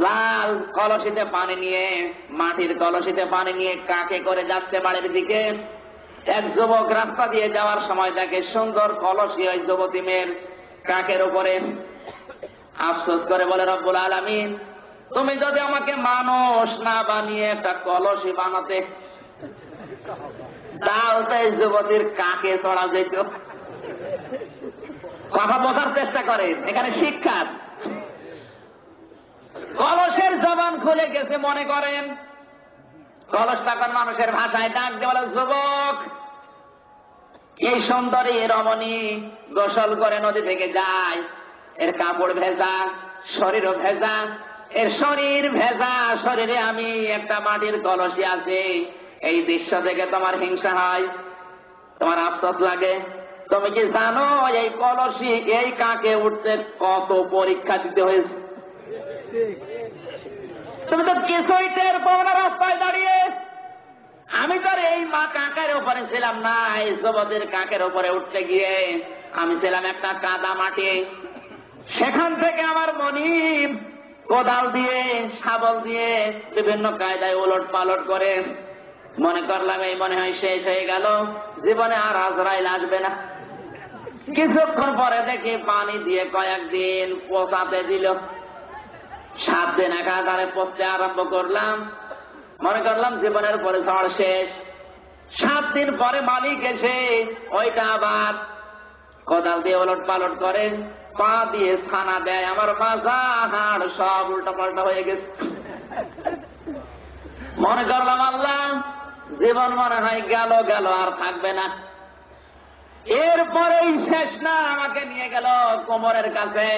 লাল কলসিতে পানি নিয়ে, মাটির কলসিতে পানি নিয়ে কাকে করে যাচ্ছে বাড়ির দিকে। এক যুবক রাস্তা দিয়ে যাওয়ার সময় দেখে সুন্দর কলসি ওই যুবতী মেয়ের কাকের উপরে। আফসোস করে বলে, রব্বুল আলামিন, তুমি যদি আমাকে মানুষ না বানিয়ে একটা কলসি বানাতে, তাহলে এই যুবতীর কাকে চড়া যেত। কথা বোঝার চেষ্টা করে, এখানে শিক্ষা। কলসের জবান খুলে গেছে মনে করেন, কলস তখন মানুষের ভাষায় ডাক দিয়ে বলে, যুবক, এই সুন্দরী রমণী গোসল করে নদী থেকে যায়, এর কাপড় ভেজা, শরীরও ভেজা, এর শরীর ভেজা, শরীরে আমি একটা মাটির কলসি আছে। এই দৃশ্য দেখে তোমার হিংসা হয়, তোমার আফসোস লাগে। তুমি কি জানো এই কলসি এই কাকে উঠতে কত পরীক্ষা দিতে হয়েছে? তুমি তো কিছুই টের পাও না রাস্তায় দাঁড়িয়ে। আমি তো এই মা কাকের উপরে ছিলাম না, এই যুবতীর কাকের উপরে উঠতে গিয়ে আমি ছিলাম একটা কাদা মাটি। সেখান থেকে আমার মনিব কোদাল দিয়ে, শাবল দিয়ে বিভিন্ন কায়দায় উলট পালট করে মনে করলাম এই মনে হয় শেষ হয়ে গেল, জীবনে আর আজরাইল আসবে না। কিছুক্ষণ পরে দেখি পানি দিয়ে কয়েকদিন পোষাতে দিল। 7 দিন একাধারে পচতে আরম্ভ করলাম, মনে করলাম জীবনের পরে ঝড় শেষ। 7 দিন পরে মালিক এসে ওইটা আবার কোদাল দিয়ে ওলট পালট করে, পা দিয়ে ছানা দেয়, আমার মাজা হাড় সব উল্টা পাল্টা হয়ে গেছে। মনে করলাম আল্লাহ, জীবন মনে হয় গেল গেল, আর থাকবে না। এরপরেই শেষ না, আমাকে নিয়ে গেল কোমরের কাছে,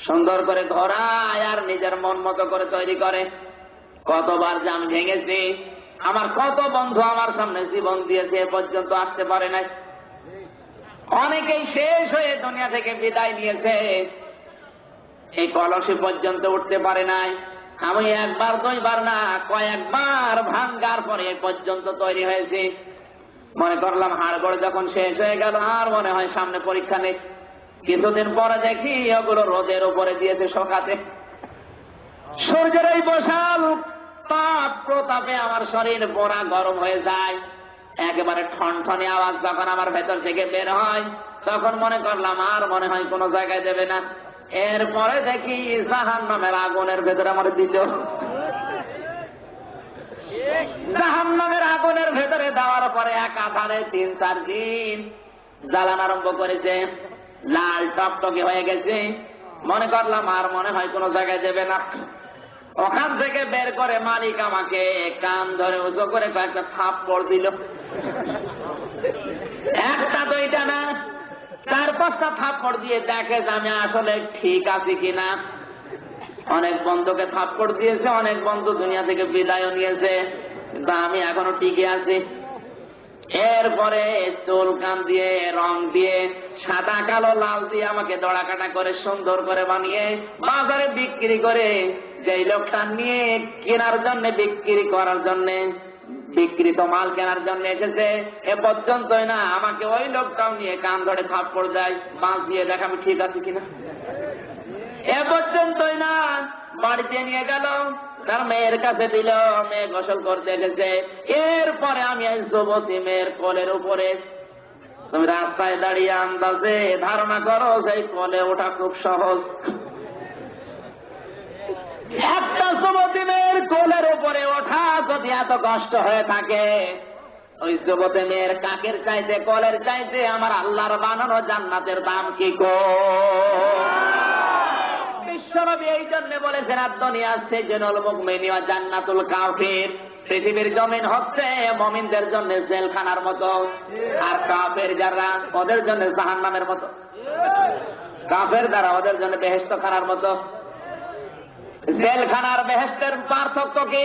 সুন্দর করে ঘোরায় আর নিজের মন মতো করে তৈরি করে। কতবার যে আমি ভেঙেছি, আমার কত বন্ধু আমার সামনে জীবন দিয়েছে, এ পর্যন্ত আসতে পারে নাই। অনেকেই শেষ হয়ে দুনিয়া থেকে বিদায় নিয়েছে, এই কলসি পর্যন্ত উঠতে পারে নাই। আমি একবার 2বার না, কয়েকবার ভাঙ্গার পরে এ পর্যন্ত তৈরি হয়েছে। মনে করলাম হাড়গোড় যখন শেষ হয়ে গেল, আর মনে হয় সামনে পরীক্ষা নেই। কিছুদিন পরে দেখি ওগুলো রোদের উপরে দিয়েছে শোকাতে। সূর্যের এই বিশাল তাপ প্রতাপে আমার শরীর পোড়া গরম হয়ে যায়। একেবারে ঠনঠনে আওয়াজ যখন আমার ভেতর থেকে বের হয়, তখন মনে করলাম আর মনে হয় কোনো জায়গায় দেবে না। এরপরে দেখি জাহান্নামের আগুনের ভেতরে আমার দিল। জাহান্নামের আগুনের ভেতরে দেওয়ার পরে একাধারে 3-4 দিন জ্বালান আরম্ভ করেছে, লাল টকটকে হয়ে গেছে। মনে করলাম আর মনে হয় কোনো জায়গায় দেবে না। ওখান থেকে বের করে মালিক আমাকে কান ধরে উঁচু করে কয়েকটা থাপ্পড় দিল। 1টা 2টা না, 4-5টা থাপ্পড় দিয়ে দেখে যে আমি আসলে ঠিক আছি কিনা। অনেক বন্ধুকে থাপ্পড় দিয়েছে, অনেক বন্ধু দুনিয়া থেকে বিদায় নিয়েছে, কিন্তু আমি এখনো টিকে আছি। এরপরে চুল কান দিয়ে, রং দিয়ে, সাদা কালো লাল দিয়ে আমাকে দড়াকাটা করে সুন্দর করে বানিয়ে বাজারে বিক্রি করে, যেই লোকটা নিয়ে কেনার জন্য, বিক্রি করার জন্য, বিক্রিত মাল কেনার জন্য এসেছে, এ পর্যন্তই না, আমাকে ওই লোকটাও নিয়ে কান ধরে থাপ্পড় দেয়, বাঁশ দিয়ে দেখ আমি ঠিক আছি কিনা। এ পর্যন্তই না, বাড়িতে নিয়ে গেল, তার মেয়ের কাছে দিল, মেয়ে গোসল করতে এসেছে। এরপরে আমি এই যুবতী মেয়ের কোলের উপরে, তুমি রাস্তায় দাঁড়িয়ে আন্দাজে ধারণা করো যে কোলে ওঠা খুব সহজ। একটা যুবতী মেয়ের কোলের উপরে ওঠা যদি এত কষ্ট হয়ে থাকে, ওই যুবতী মেয়ের কাকের চাইতে, কোলের চাইতে আমার আল্লাহর বানানো জান্নাতের দাম কি গো। বিশ্বনবী এই জন্য বলেছেন, দুনিয়া সিজনুল মুমিনি ওয়া জান্নাতুল কাফির। পৃথিবীর জমিন হচ্ছে মুমিনদের জন্য জেলখানার মতো, আর কাফের যারা ওদের জন্য জাহান্নামের মতো। কাফের যারা ওদের জন্য বেহেশতখানার মতো। জেলখানার বেহেশতের পার্থক্য কি?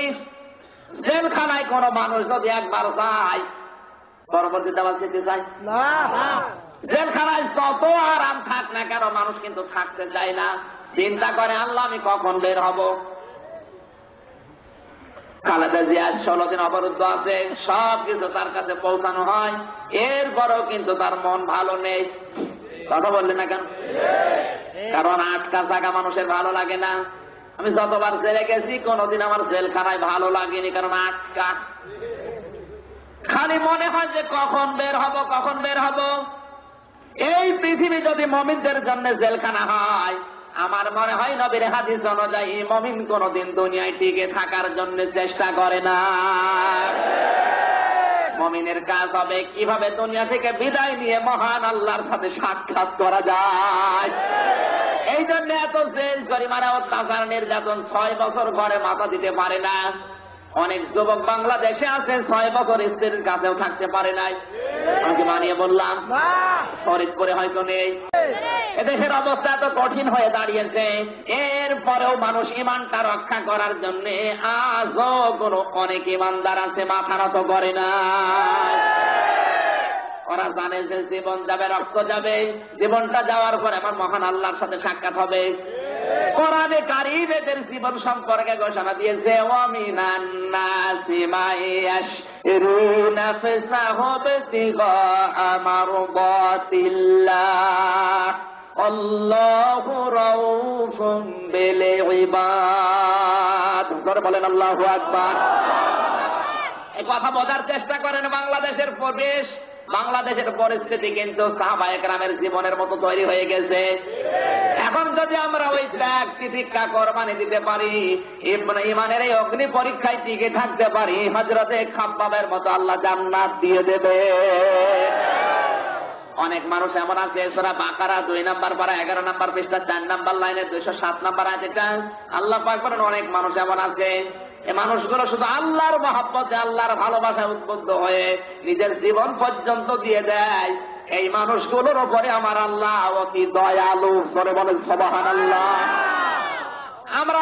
জেলখানায় কোন মানুষ যদি একবার যায়, পরবর্তীতে আবার যেতে চায় না। জেলখানায় যত আরাম থাক না কেন, মানুষ কিন্তু থাকতে চায় না, চিন্তা করে আল্লাহ আমি কখন বের হব। খালেদা জিয়া 16 দিন অবরুদ্ধ আছে, সবকিছু তার কাছে পৌঁছানো হয়, এরপরেও কিন্তু তার মন ভালো নেই। কথা বললেন না কেন? কারণ আটকা থাকা মানুষের ভালো লাগে না। আমি যতবার জেলে গেছি, কোনদিন আমার জেলখানায় ভালো লাগেনি, কারণ আটকা। খালি মনে হয় যে কখন বের হব, কখন বের হব। এই পৃথিবী যদি মুমিনদের জন্য জেলখানা হয়, আমার মনে হয় নবীর হাদিস অনুযায়ী মুমিন কোনদিন দুনিয়ায় টিকে থাকার জন্য চেষ্টা করে না। মুমিনের কাজ হবে কিভাবে দুনিয়া থেকে বিদায় নিয়ে মহান আল্লাহর সাথে সাক্ষাৎ করা যায়। এই জন্য এত জেল জরিমানা, অত্যাচার, নির্যাতন, 6 বছর ঘরে মাথা দিতে পারে না। অনেক যুবক বাংলাদেশে আছে 6 বছর স্ত্রীর কাছেও থাকতে পারে নাই। আমি মানিয়ে বললাম ফরিদপুরে হয়তো নেই। এদেশের অবস্থা এত কঠিন হয়ে দাঁড়িয়েছে, এরপরেও মানুষ ইমানটা রক্ষা করার জন্য আজও কোন অনেক ইমানদার আছে মাথা নত করে না। ওরা জানে যে জীবন যাবে, রক্ত যাবে, জীবনটা যাওয়ার পরে আমার মহান আল্লাহর সাথে সাক্ষাৎ হবে। কোরআনে কারীম এদের জীবন সম্পর্কে ঘোষণা দিয়েছে, ওয়া মিনান নাসি মাইয়াশরুনা ফাসাহু বিতিগা মারদাতিল্লাহ আল্লাহু রাউফুম বিল ইবাদ। জোরে বলেন আল্লাহু আকবার। এই কথা বোঝার চেষ্টা করেন। বাংলাদেশের পরিবেশ, বাংলাদেশের পরিস্থিতি কিন্তু সাহাবায়ে কেরামের জীবনের মতো তৈরি হয়ে গেছে। এখন যদি আমরা ওই ত্যাগ তিতিক্ষা কোরবানি দিতে পারি, ইমানের এই অগ্নি পরীক্ষায় টিকে থাকতে পারি, হযরতে খাব্বাবের মতো আল্লাহ জান্নাত দিয়ে দেবে। অনেক মানুষ এমন আছে, সূরা বাকারা 2 নম্বর পারা 11 নম্বর পৃষ্ঠা 4 নম্বর লাইনে 207 নম্বর আয়াত, এটা আল্লাহ পাক বলেন অনেক মানুষ এমন আছে, এই মানুষগুলো শুধু আল্লাহর মহব্বতে, আল্লাহর ভালোবাসায় উদ্বুদ্ধ হয়ে নিজের জীবন পর্যন্ত দিয়ে দেয়। এই মানুষগুলোর উপরে আমার আল্লাহ অতি দয়ালু। জোরে বলেন সুবহানাল্লাহ। আমরা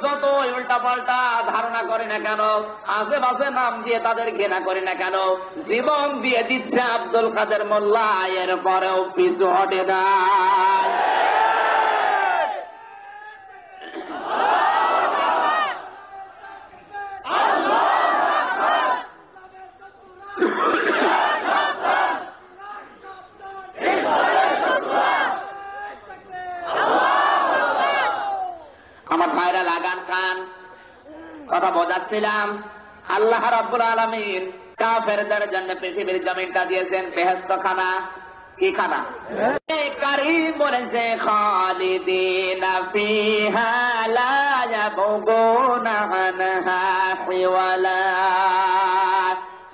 যত উল্টা পাল্টা ধারণা করি না কেন, আশেপাশে নাম দিয়ে তাদের ঘৃণা করি না কেন, জীবন দিয়ে দিচ্ছে আব্দুল কাদের মোল্লা, এর পরেও পিছু হটে না। আমার ভাইরা লাগান কান, কথা বোঝাচ্ছিলাম। আল্লাহ রাব্বুল আলামিন কাফেরদের জন্য পৃথিবীর জমিনটা দিয়েছেন বেহেশত খানা। কি খানা? কারীম বলেছে, খালিদিনা ফিহা লা ইয়াবগুনা আনহা হিওয়ালা।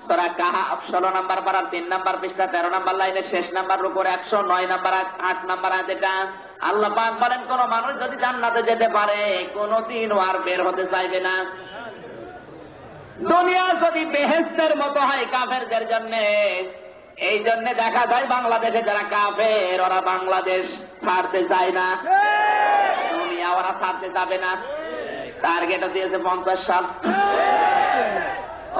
সূরা কাহফ 16 নম্বর পারা 3 নম্বর পৃষ্ঠা 13 নম্বর লাইনের শেষ নম্বর উপরে 109 নম্বর 8 নম্বর আয়াত। এটা আল্লাহ পাক বলেন, কোন মানুষ যদি জান্নাতে যেতে পারে কোনদিন আর বের হতে চাইবে না। দুনিয়া যদি বেহেশতের মতো হয় কাফেরদের জন্য, এই জন্য দেখা যায় বাংলাদেশে যারা কাফের ওরা বাংলাদেশ ছাড়তে চায় না, দুনিয়া ওরা ছাড়তে যাবে না। টার্গেট দিয়েছে 50 সাল।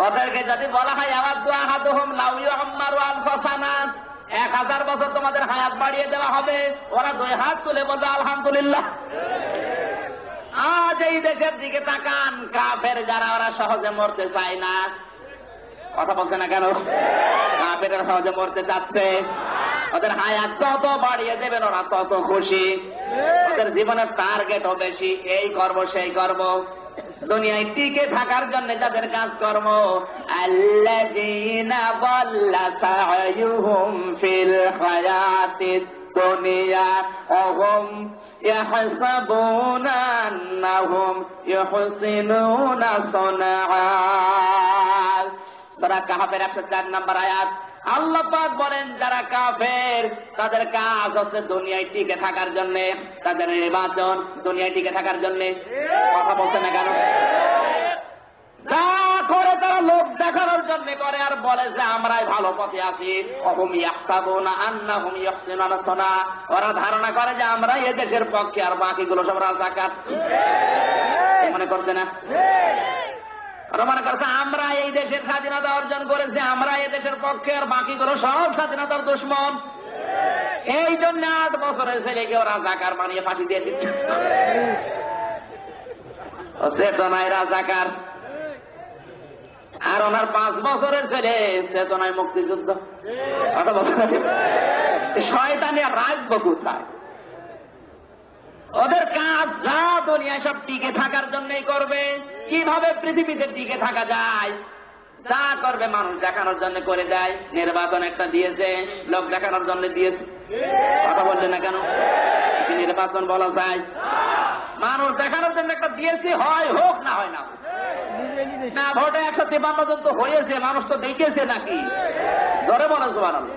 ওদেরকে যদি বলা হয় আওয়াদু আহাদুহুম লাউ ইউআম্মারু আলফা সানা, 1000 বছর তোমাদের হায়াত বাড়িয়ে দেওয়া হবে, ওরা 2 হাত তুলে বলবে আলহামদুলিল্লাহ। আজ এই দেশের দিকে তাকান, কাফের যারা ওরা সহজে মরতে চায় না। কথা বলছে না কেন? কাফেররা সহজে মরতে চাচ্ছে। ওদের হায়াত যত বাড়িয়ে দেবেন ওরা তত খুশি। ওদের জীবনের টার্গেটও বেশি, এই করব সেই করব। দুনিয়ায় টিকে থাকার জন্য যাদের কাজকর্ম, আল্লাযীনা যাল্লা সা'য়ুহুম ফিল হায়াতিদ দুনিয়া ওয়া হুম ইয়াহসাবুনা আন্নাহুম ইউহসিনুনা সুনআ। সূরা কাহফের 104 নম্বর আয়াত। আল্লাহ পাক বলেন, যারা কাফের তাদের কাজ হচ্ছে দুনিয়ায় টিকে থাকার জন্য, তাদের নির্বাচন দুনিয়ায় টিকে থাকার জন্য। কথা বলছে না কেন? যা করে তারা লোক দেখানোর জন্য করে, আর বলে যে আমরাই ভালো পথে আছি। অহুম ইয়াহসাবুনা আন্নাহুম ইউহসিনুনা সুনআ, ওরা ধারণা করে যে আমরা এই দেশের পক্ষে, আর বাকিগুলো সব রাজাকার। মনে করছে না? ওরা মনে করছে আমরা এই দেশের স্বাধীনতা অর্জন করেছি, আমরা এই দেশের পক্ষে, আর বাকিগুলো সব স্বাধীনতার দুশমন। এই জন্য 8 বছরের ছেলেকে ওরা রাজাকার বানিয়ে ফাঁসি দিয়ে দিচ্ছে। চেতনায় রাজাকার। আর ওনার 5 বছরের ছেলে চেতনায় মুক্তিযুদ্ধ। কথা বলছে শয়তানি রাজব কোথায়? ওদের কাজ যা দুনিয়ায় সব টিকে থাকার জন্যই করবে। কিভাবে পৃথিবীতে টিকে থাকা যায় যা করবে মানুষ দেখানোর জন্য করে দেয়। নির্বাচন একটা দিয়েছে, লোক দেখানোর জন্য দিয়েছে। কথা বলছে না কেন? নির্বাচন বলা যায় মানুষ দেখানোর জন্য একটা দিয়েছে, হয় হোক না হয় না। না ভোটে 153 জন তো হয়েছে, মানুষ তো দেখেছে নাকি? ধরে বলেন সুবহানাল্লাহ।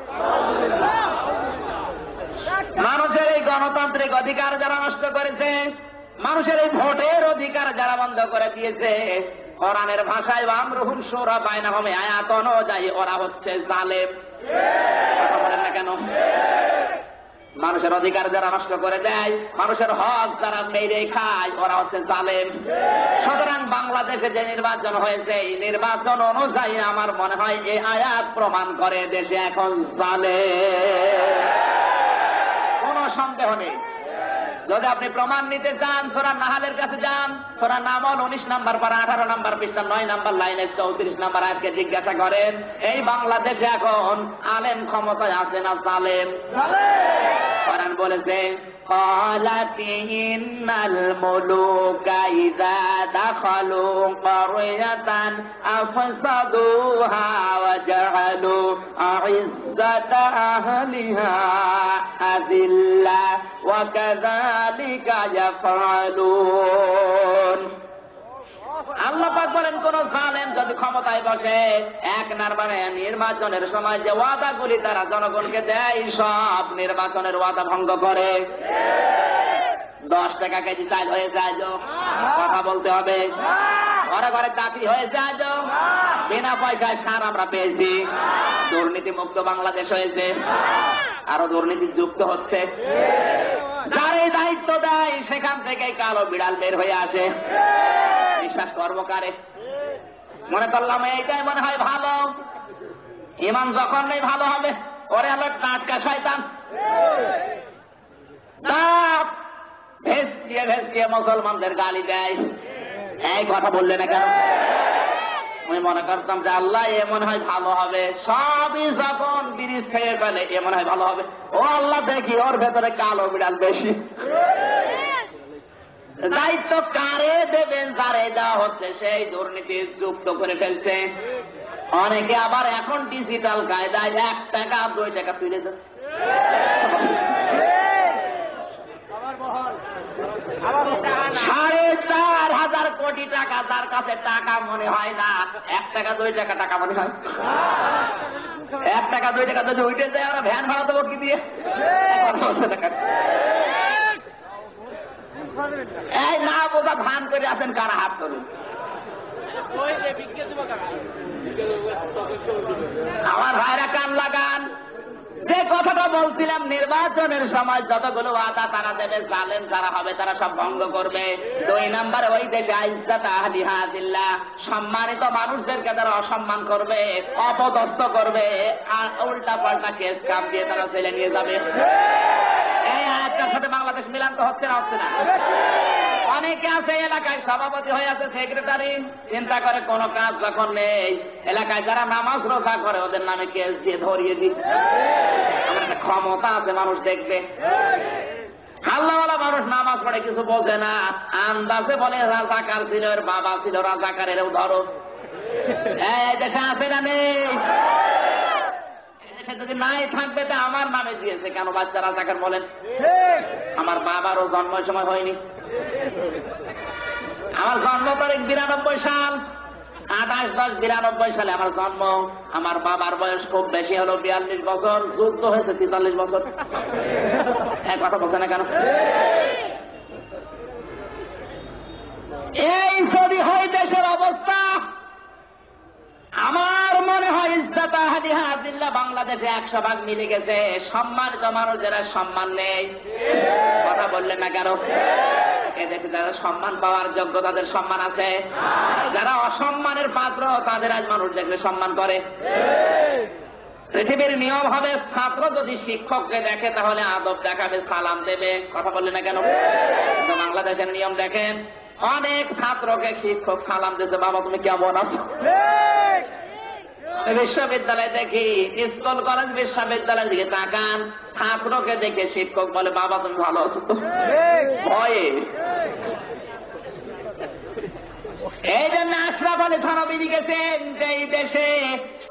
মানুষের এই গণতান্ত্রিক অধিকার যারা নষ্ট করেছে, মানুষের এই ভোটের অধিকার যারা বন্ধ করে দিয়েছে, কোরআনের ভাষায় আমরুহুম শুরা বাইনাহুম আয়াত অনুযায়ী ওরা হচ্ছে জালেম। কথা বলেন না কেন? মানুষের অধিকার যারা নষ্ট করে দেয়, মানুষের হক যারা মেরে খায়, ওরা হচ্ছে জালেম। সুতরাং বাংলাদেশে যে নির্বাচন হয়েছে, এই নির্বাচন অনুযায়ী আমার মনে হয় এই আয়াত প্রমাণ করে দেশে এখন জালেম, কোনো সন্দেহ নেই। যদি আপনি প্রমাণ নিতে চান, সূরা নাহলের কাছে যান, সূরা নামল 19 নম্বর পারা 18 নম্বর পৃষ্ঠা 9 নম্বর লাইনে 34 নম্বর আয়াতকে জিজ্ঞাসা করেন, এই বাংলাদেশে এখন আলেম ক্ষমতায় আছে না জালেম? কোরআন বলেছে قالت إن الملوك إذا دخلوا قرية أفسدوها وجعلوا أعزة أهلها أذلة وكذلك يفعلون। আল্লাহ পাক বলেন, কোন জালেম যদি ক্ষমতায় বসে, এক নাম্বারে নির্বাচনের সময় যে ওয়াদাগুলি তারা জনগণকে দেয়, সব নির্বাচনের ওয়াদা ভঙ্গ করে। 10 টাকা কেজি চাল হয়ে যায়, কথা বলতে হবে। ঘরে ঘরে চাকরি হয়ে যায়, বিনা পয়সায় সার আমরা পেয়েছি। দুর্নীতি মুক্ত বাংলাদেশ হয়েছে, আরো দুর্নীতি যুক্ত হচ্ছে। যারে দায়িত্ব দেয় সেখান থেকে কালো বিড়াল বের হয়ে আসে। বিশ্বাস করবো কারে? মনে করলাম এইটাই মনে হয় ভালো, ইমান যখন নেই ভালো হবে, ওরে আলো টাটকা শয়তান, ভেসকিয়ে ভেসকিয়ে মুসলমানদের গালি দেয়। এই কথা বললে না কেন? আমি মনে করতাম যে আল্লাহ এ মনে হয় ভালো হবে, সবই যখন বিরিজ খেয়ে ফেলে এ মনে হয় ভালো হবে। ও আল্লাহ, দেখি ওর ভেতরে কালো বিড়াল বেশি। দায়িত্ব কারে দেবেন? যারে দেওয়া হচ্ছে সেই দুর্নীতি যুক্ত করে ফেলছে। অনেকে আবার এখন ডিজিটাল কায়দায় 1 টাকা 2 টাকা তুলে যাচ্ছে। 4,500 কোটি টাকা যার কাছে টাকা মনে হয় না, 1 টাকা 2 টাকা টাকা মনে হয়। 1 টাকা 2 টাকা যদি উঠে যায়, আমরা ভ্যান ভাড়া দেবো কি দিয়ে? এই না বোঝা ভান করে আছেন কারা? হাত করুন। আমার ভাইরা কান লাগান, যে কথাটা বলছিলাম, নির্বাচনের সময় যতগুলো ওয়াদা তারা দেবে, জালেম যারা হবে তারা সব ভঙ্গ করবে। 2 নম্বরে ওই দেশে ইজ্জত আহলিহা জিল্লাহ, সম্মানিত মানুষদেরকে তারা অসম্মান করবে, অপদস্থ করবে, আর উল্টা পাল্টা কেস কাম দিয়ে তারা ছেলে নিয়ে যাবে। এই আয়াতটার সাথে বাংলাদেশ মিলান তো হচ্ছে না? হচ্ছে না। অনেকে আছে এলাকায় সভাপতি হয়ে আছে, সেক্রেটারি, চিন্তা করে কোন কাজ যখন নেই, এলাকায় যারা নামাজ রোজা করে ওদের নামে কেস দিয়ে ধরিয়ে দিচ্ছে। আমার একটা ক্ষমতা আছে, মানুষ দেখবে। আল্লাহওয়ালা মানুষ নামাজ পড়ে কিছু বোঝে না, আন্দাজে বলে রাজাকার ছিল, এর বাবা ছিল রাজাকারের, ধরো। এই দেশে আছে না নেই? যদি নাই থাকবে তা আমার নামে দিয়েছে কেন? বাচ্চা রাজাকার বলেন। আমার বাবারও জন্মের সময় হয়নি, আমার জন্ম তারিখ 92 সাল, 28/10/92 সালে আমার জন্ম। আমার বাবার বয়স খুব বেশি হলো 42 বছর, যুদ্ধ হয়েছে 43 বছর। এক কথা বলছে না কেন? এই যদি হয় দেশের অবস্থা, আমার মনে হয় ইজ্জত আহলিহা জিল্লাহ বাংলাদেশে 100 ভাগ মিলে গেছে। সম্মানিত মানুষ যারা সম্মান নেই, কথা বললেন না কেন? এদেশে যারা সম্মান পাওয়ার যোগ্য তাদের সম্মান আছে, যারা অসম্মানের পাত্র তাদের আজ মানুষ দেখলে সম্মান করে। পৃথিবীর নিয়ম হবে, ছাত্র যদি শিক্ষককে দেখে তাহলে আদব দেখাবে, সালাম দেবে, কথা বললেন না কেন? কিন্তু বাংলাদেশের নিয়ম দেখেন, অনেক ছাত্রকে শিক্ষক সালাম দিয়েছে, বাবা তুমি কেমন আছো? বিশ্ববিদ্যালয় দেখি, স্কুল কলেজ বিশ্ববিদ্যালয়ের দিকে তাকান, ছাত্রকে দেখে শিক্ষক বলে বাবা তুমি ভালো আছো তো? ভয়ে। এই জন্য আশরাফ আলী থানভী লিখেছেন, যেই দেশে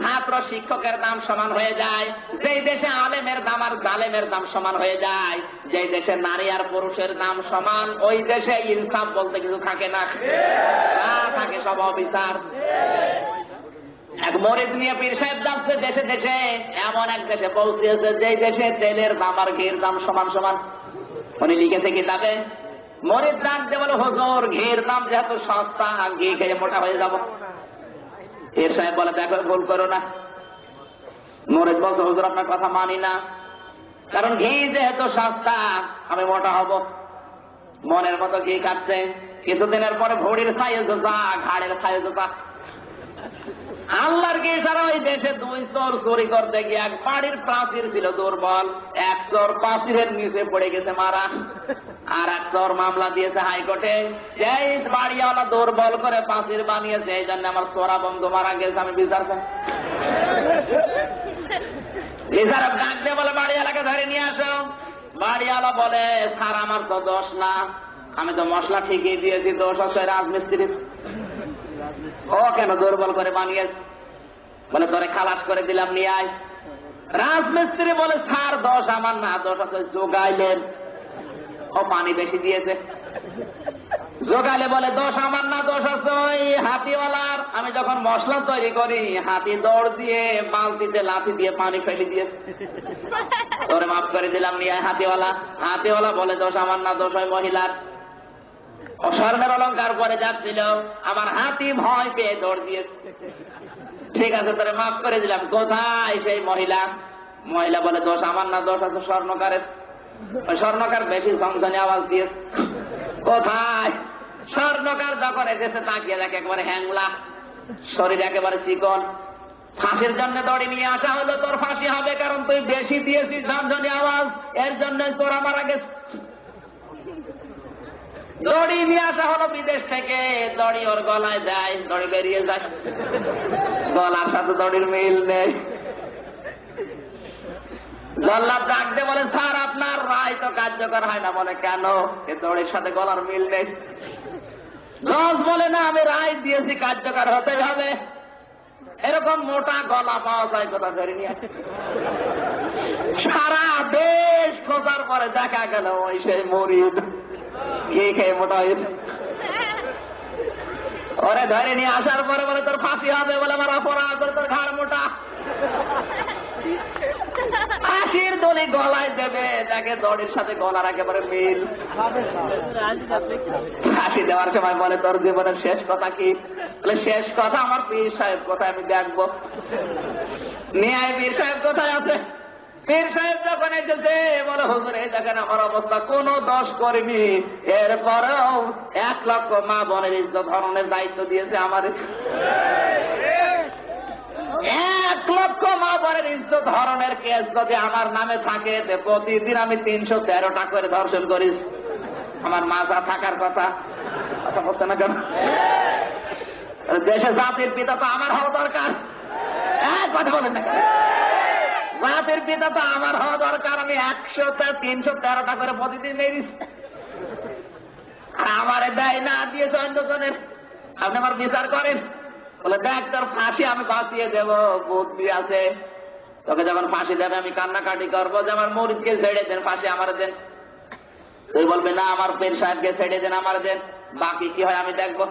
ছাত্র শিক্ষকের দাম সমান হয়ে যায়, যেই দেশে আলেমের দাম আর জালেমের দাম সমান হয়ে যায়, যেই দেশে নারী আর পুরুষের দাম সমান, ওই দেশে ইনসাফ বলতে কিছু থাকে না, থাকে সব অবিচার। এক মরিদ নিয়ে পীর সাহেব যাচ্ছে দেশে দেশে, এমন এক দেশে পৌঁছেছে যেই দেশে তেলের দাম আর ঘির দাম সমান সমান। উনি লিখেছে কিতাবে, মরিদ ডাক দিয়ে বলে, হুজুর ঘির দাম যেহেতু সস্তা, ঘি খেয়ে মোটা হয়ে যাব। পীর সাহেব বলে, দেখো ভুল করো না। মরিদ বলছে, হুজুর আপনার কথা মানি না, কারণ ঘি যেহেতু সস্তা আমি মোটা হব। মনের মতো ঘি খাচ্ছে, কিছুদিনের পরে ভুড়ির ছায়ে জোতা, ঘাড়ের ছায়ে জোতা। আল্লাহর কি ছাড়া ওই দেশে 2 চোর চুরি করতে গিয়ে এক বাড়ির প্রাচীর ছিল দুর্বল, এক চোর প্রাচীরের নিচে পড়ে গেছে মারা, আর এক চোর মামলা দিয়েছে হাইকোর্টে, এই বাড়িওয়ালা দুর্বল করে প্রাচীর বানিয়েছে, এই জন্য আমার চোরা বন্ধু মারা গেছে, আমি বিচার চাই। বিচারক ডাক দিয়ে বলে, বাড়িওয়ালাকে ধরে নিয়ে আসো। বাড়িওয়ালা বলে, স্যার আমার তো দোষ না, আমি তো মশলা ঠিকই দিয়েছি, দোষ হচ্ছে রাজমিস্ত্রির। ও কেন দুর্বল করে বানিয়েছে? বলে, তোরে খালাস করে দিলাম, নিয়ে আয়। রাজমিস্ত্রি বলে, স্যার দোষ আমার না, দোষ হচ্ছে জোগাইলেন, ও পানি বেশি দিয়েছে। জোগাইলে বলে, দোষ আমার না, দোষ আছে ওই হাতিওয়ালার, আমি যখন মশলা তৈরি করি হাতি দৌড় দিয়ে বালতিতে লাথি দিয়ে পানি ফেলে দিয়েছে, তোরে মাফ করে দিলাম, নিয়ে আয়। হাতিওয়ালা হাতিওয়ালা বলে, দোষ আমার না, দোষ ওই মহিলার, ও স্বর্ণের অলঙ্কার পরে যাচ্ছিল, আমার হাতি ভয় পেয়ে দৌড় দিয়েছে। ঠিক আছে, তোরে মাফ করে দিলাম, কোথায় সেই মহিলা? মহিলা বলে, দোষ আমার না, দোষ আছে স্বর্ণকারের, ওই স্বর্ণকার বেশি ঝনঝনে আওয়াজ দিয়েছে। কোথায়? স্বর্ণকার যখন এসেছে তাকিয়ে দেখে একেবারে হ্যাংলা, শরীর একেবারে চিকন। ফাঁসির জন্য দড়ি নিয়ে আসা হলো, তোর ফাঁসি হবে, কারণ তুই বেশি দিয়েছিস ঝনঝনে আওয়াজ, এর জন্য তোরা মারা গেছে। দড়ি নিয়ে আসা হলো বিদেশ থেকে, দড়ি ওর গলায় যায়, দড়ি বেরিয়ে যায়, গলার সাথে দড়ির মিল নেই। জল্লাদ ডাক দিয়ে বলে, স্যার আপনার রায় তো কার্যকর হয় না। বলে, কেন? এ দড়ির সাথে গলার মিল নেই। জজ বলে, না আমি রায় দিয়েছি, কার্যকর হতে হবে। এরকম মোটা গলা পাওয়া যায় কোথা ধরে নিয়ে? সারা দেশ খোঁজার পরে দেখা গেল ওই সেই মরিদ ঘি খেয়ে মোটা হয়েছে। ওরে ধরে নিয়ে আসার পরে বলে, তোর ফাঁসি হবে। বলে, আমার অপরাধ, তোর ঘাড় মোটা। ফাঁসির দড়ি গলায় দেবে, তাকে দড়ির সাথে গলার একেবারে মিল। ফাঁসি দেওয়ার সময় বলে, তোর জীবনের শেষ কথা কি? বলে, শেষ কথা আমার পীর সাহেব কোথায় আমি দেখবো। নিয়ে পীর সাহেব কোথায় আছে? পীর সাহেব যখন এসেছে বলে, হুজুর এই দেখেন আমার অবস্থা, কোনো দোষ করিনি, এরপরেও 1 লক্ষ মা বোনের ইজ্জত হরণের দায়িত্ব দিয়েছে আমার। 1 লক্ষ মা বোনের ইজ্জত হরণের কেস যদি আমার নামে থাকে, প্রতিদিন আমি 313টা করে ধর্ষণ করিস। আমার মাথা থাকার কথা, কথা বলতে না কেন? দেশে জাতির পিতা তো আমার হওয়া দরকার, কথা বলেন না। জাতির পিতা তো আমার হওয়া দরকার, আমি 313টা করে প্রতিদিন মেরিস, আর আমার দেয় না, দিয়েছে অন্যজনের। আপনি আমার বিচার করেন। বলে, দেখ তোর ফাঁসি আমি বাঁচিয়ে দেবো, বুদ্ধি আছে। তোকে যখন ফাঁসি দেবে আমি কান্নাকাটি করবো যে আমার মুরিদকে ছেড়ে দেন, ফাঁসি আমার দেন। তুই বলবে, না আমার পীর সাহেবকে ছেড়ে দেন, আমার দেন, বাকি কি হয় আমি দেখবো।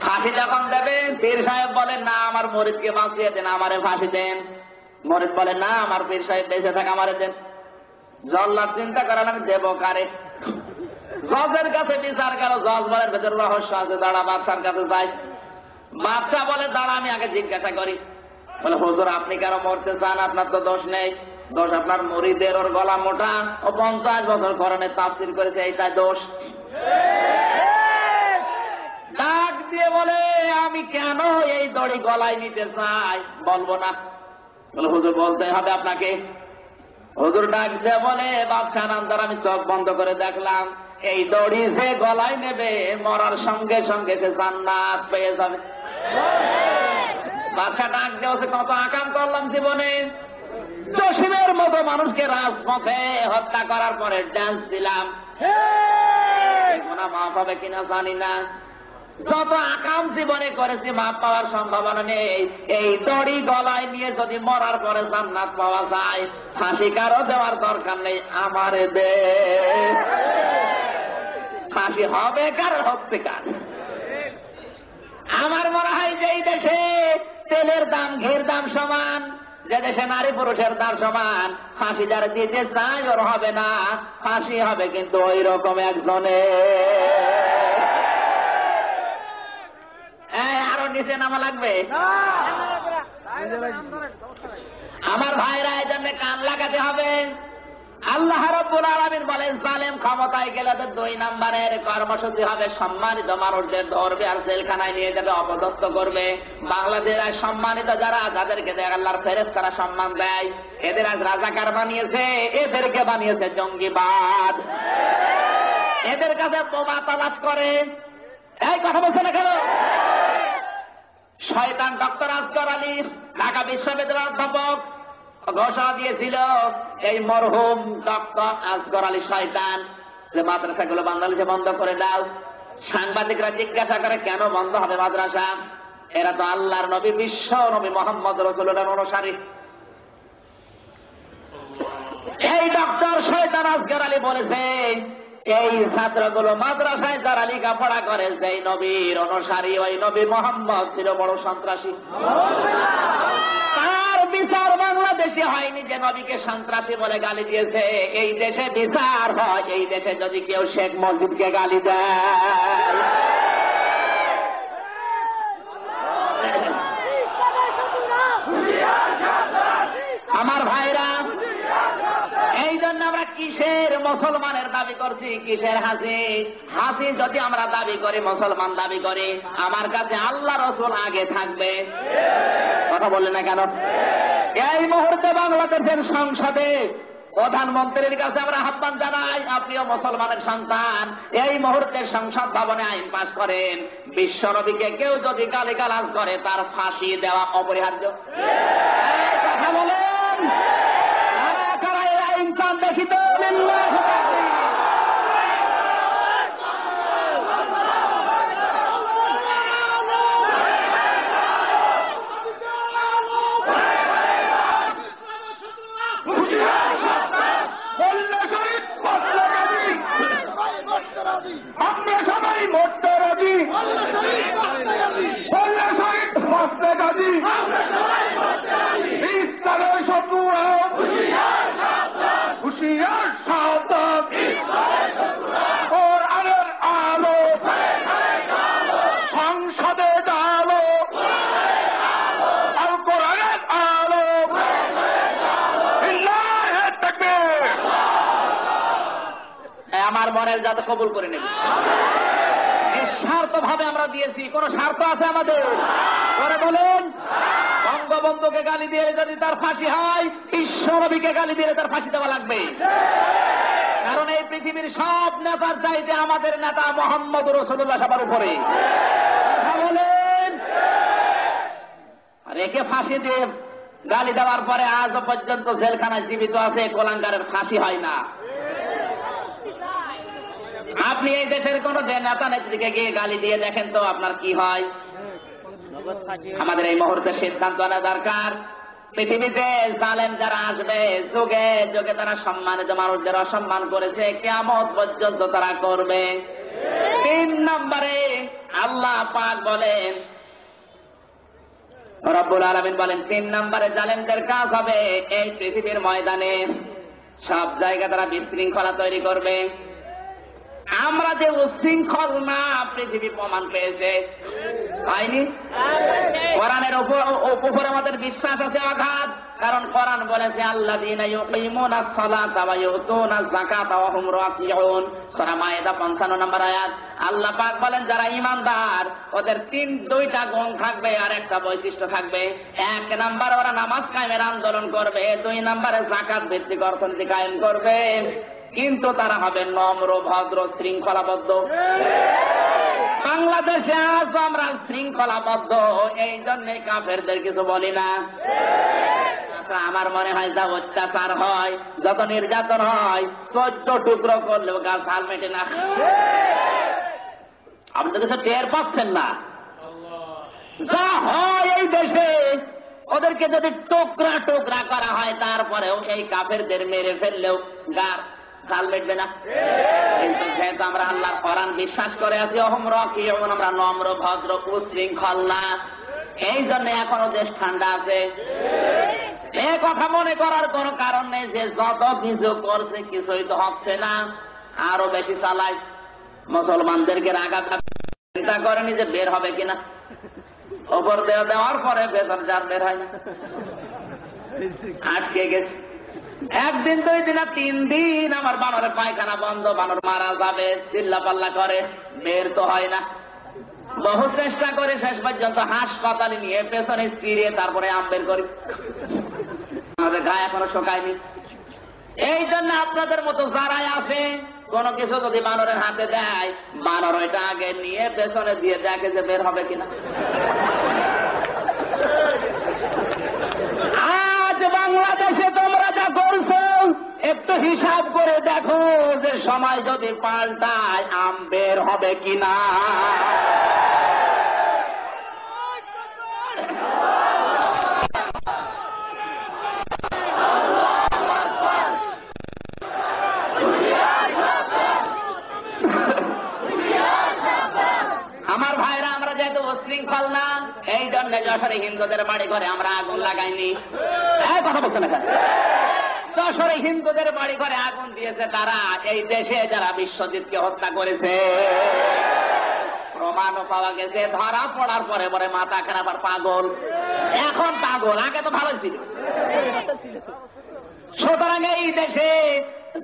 ফাঁসি যখন দেবে পীর সাহেব বলে, না আমার মুরিদকে বাঁচিয়ে দেন, আমারে ফাঁসি দেন। মুরিদ বলে, না আমার পীর সাহেব বেঁচে থাকে, আমারে দেন। জল্লাদ চিন্তা করেন আমি দেবো কারে। জজের কাছে বিচার গেল, জজ বলেন ভেতর রহস্য আছে, দাঁড়া বাদশার কাছে যাই। বাদশা বলে, দাঁড়া আমি আগে জিজ্ঞাসা করি। বলে, হুজুর আপনি কেন মরতে চান? আপনার তো দোষ নেই, দোষ আপনার মুরিদের, ওর গলা মোটা, ও 50 বছর কোরআনের তাফসীর করেছে, এইটাই দোষ। ডাক দিয়ে বলে, আমি কেন এই দড়ি গলায় নিতে চাই বলবো না। বলে, হুজুর বলতে হবে আপনাকে। হুজুর ডাক দিয়ে বলে, বাদশাহ নামদার আমি চোখ বন্ধ করে দেখলাম, এই দড়ি সে গলায় নেবে, মরার সঙ্গে সঙ্গে সে জান্নাত পেয়ে যাবে। বাদশাহ ডাক দিয়ে বলছে, কত আকাম করলাম জীবনে, জসিমের মতো মানুষকে রাজপথে হত্যা করার পরে ডান্স দিলাম, গুনাহ মাফ হবে কিনা জানি না। যত আকাম জীবনে করেছি মাপ পাওয়ার সম্ভাবনা নেই। এই দড়ি গলায় নিয়ে যদি মরার পরে জান্নাত পাওয়া যায়, ফাঁসি কারো দেওয়ার দরকার নেই, আমারে দে। ফাঁসি হবে কার, হচ্ছে কার। আমার মনে হয় যে এই দেশে তেলের দাম ঘির দাম সমান, যে দেশে নারী পুরুষের দাম সমান, ফাঁসি যারা দিতে চায় ওর হবে না, ফাঁসি হবে কিন্তু ওই রকম একজনে। আরো নিচে নামা লাগবে। আমার ভাইরা এই জন্য কান লাগাতে হবে। আল্লাহ রাব্বুল আলামিন বলেন, জালেম ক্ষমতায় গেলে 2 নম্বরের কর্মসূচি হবে সম্মানিত মানুষদের ধরবে আর জেলখানায় নিয়ে যাবে, অপদস্থ করবে। বাংলাদেশের সম্মানিত যারা, যাদেরকে আল্লাহর ফেরেশতারা সম্মান দেয়, এদের আজ রাজাকার বানিয়েছে, এদেরকে বানিয়েছে জঙ্গিবাদ। এদের কাছে বোমা তালাশ করে। এই কথা বলছে না কেন? শয়তান ডক্টর আসগর আলী ঢাকা বিশ্ববিদ্যালয়ের অধ্যাপক ঘোষণা দিয়েছিল, এই মরহুম ডক্টর আসগর আলী শয়তান, যে মাদ্রাসাগুলো বাংলাদেশে বন্ধ করে দাও। সাংবাদিকরা জিজ্ঞাসা করে, কেন বন্ধ হবে মাদ্রাসা? এরা তো আল্লাহর নবী, বিশ্ব নবী মোহাম্মদ রাসূলুল্লাহর অনুসারী। এই ডক্টর শয়তান আসগর আলী বলেছে, এই ছাত্রগুলো মাদ্রাসায় যারা লেখাপড়া করে, সেই নবীর অনুসারী, ওই নবী মোহাম্মদ ছিল বড় সন্ত্রাসী। তার বিচার বাংলাদেশে হয়নি যে নবীকে সন্ত্রাসী বলে গালি দিয়েছে। এই দেশে বিচার হয় এই দেশে যদি কেউ শেখ মুজিবকে গালি দেয়। আমার ভাইরা, এই জন্য আমরা কিসের মুসলমানের দাবি করছি, কিসের হাসি? হাসি যদি আমরা দাবি করি, মুসলমান দাবি করি, আমার কাছে আল্লাহ রসুল আগে থাকবে। কথা বললেন না কেন? এই মুহূর্তে বাংলাদেশের সংসদে প্রধানমন্ত্রীর কাছে আমরা আহ্বান জানাই, আপনিও মুসলমানের সন্তান, এই মুহূর্তে সংসদ ভবনে আইন পাশ করেন, বিশ্ব নবীকে কেউ যদি গালিগালাজ করে তার ফাঁসি দেওয়া অপরিহার্য। কথা বলেন, দেখি তো।
আমরা সবাই মরতে রাজি, ইসলামের শত্রুরা হুঁশিয়ার সাবধান, কোরআনের আলো সংসদে আলো, আল কোরআনের আলো, ইল্লাহে তাকবীর।
আমার মনের যাতে কবুল করে নেবে। নিঃস্বার্থ ভাবে আমরা দিয়েছি, কোন স্বার্থ আছে আমাদের? পরে বলুন, বঙ্গবন্ধুকে গালি দিয়ে যদি তার ফাঁসি হয়, বিশ্ব নবীকে গালি দিয়ে তার ফাঁসি দেওয়া লাগবে। কারণ এই পৃথিবীর সব নেতার চাইতে আমাদের নেতা মোহাম্মদ রাসূলুল্লাহ সবার উপরে। কথা বলেন। আর একে ফাঁসি দিয়ে গালি দেওয়ার পরে আজও পর্যন্ত জেলখানায় জীবিত আছে, কোলাঙ্গারের ফাঁসি হয় না। আপনি এই দেশের কোন নেতা নেত্রীকে গিয়ে গালি দিয়ে দেখেন তো আপনার কি হয়। আমাদের এই মুহূর্তে সিদ্ধান্ত নেওয়া দরকার, পৃথিবীতে জালেম যারা আসবে, যুগে যুগে তারা সম্মানিত মানুষদের অসম্মান করেছে, কিয়ামত পর্যন্ত তারা করবে। 3 নম্বরে আল্লাহ পাক বলেন, রব্বুল আলামিন বলেন, 3 নম্বরে জালেমদের কাজ হবে এই পৃথিবীর ময়দানে সব জায়গা তারা বিশৃঙ্খলা তৈরি করবে। আমরা যে উশৃঙ্খল না, পৃথিবী প্রমাণ পেয়েছে, হয়নি? কোরআনের উপর আমাদের বিশ্বাস আছে অগাধ, কারণ কোরআন বলেছে আল্লাযীনা ইউকিমুনাস সালাতা ওয়া ইউতুনাজ যাকাতা ওয়া হুম রাকিউন, সূরা মায়েদা 55 নম্বর আয়াত। আল্লাহ পাক বলেন, যারা ঈমানদার ওদের 2টা গুণ থাকবে আর একটা বৈশিষ্ট্য থাকবে। 1 নাম্বার, ওরা নামাজ কায়েমের আন্দোলন করবে। 2 নম্বরে যাকাত ভিত্তিক অর্থনীতি কায়েম করবে। কিন্তু তারা হবে নম্র, ভদ্র, শৃঙ্খলাবদ্ধ। বাংলাদেশে আজ আমরা শৃঙ্খলাবদ্ধ, এই জন্যে কাফেরদের কিছু বলি না। আমার মনে হয় যা অত্যাচার হয়, যত নির্যাতন হয়, 14 টুকরো করলেও গাছ হাল মেটে না। আপনি তো কিছু টের পাচ্ছেন না। যা হয় এই দেশে, ওদেরকে যদি টুকরা টুকরা করা হয়, তারপরেও এই কাফেরদের মেরে ফেললেও গার হাল মেটবে না। কিন্তু যেহেতু আমরা আল্লাহর কোরআন বিশ্বাস করে আছি, অহম রাকিউন, আমরা নম্র, ভদ্র, উশৃঙ্খল না, এই জন্য এখনো দেশ ঠান্ডা আছে। এ কথা মনে করার কোনো কারণ নেই যে যত কিছু করছে কিছুই তো হচ্ছে না, আরো বেশি চালায়। মুসলমানদেরকে রাগা চিন্তা করেনি যে বের হবে কিনা, ওপর দেওয়ার পরে ভেতর যার বের হয় না, আটকে গেছে। একদিন 2 দিন 3 দিন আমার বানরের পায়খানা বন্ধ, বানর মারা যাবে চিল্লা পাল্লা করে, বের তো হয় না। বহু চেষ্টা করে শেষ পর্যন্ত হাসপাতালে নিয়ে পেছনে ছিঁড়ে তারপরে আম বের করি, আমাদের গায়ে এখনো শোকায়নি। এই জন্য আপনাদের মতো যারাই আসে কোনো কিছু যদি বানরের হাতে দেয়, বানর ওইটা আগে নিয়ে পেছনে দিয়ে দেখে যে বের হবে কিনা। আজ বাংলাদেশে তোমরা যা করছো একটু হিসাব করে দেখো যে সময় যদি পাল্টায় আম বের হবে কিনা। আমার ভাইরা, আমরা যেহেতু উচ্ছৃঙ্খল না, এই জন্য যশোরে হিন্দুদের বাড়ি ঘরে আমরা আগুন লাগাইনি। কথা বলছে না, যশোরে হিন্দুদের বাড়ি ঘরে আগুন দিয়েছে তারা, এই দেশে যারা বিশ্বজিৎকে হত্যা করেছে। প্রমাণও পাওয়া গেছে, ধরা পড়ার পরে পরে মাথা খারাপ আর পাগল, এখন পাগল, আগে তো ভালো ছিল। সুতরাং এই দেশে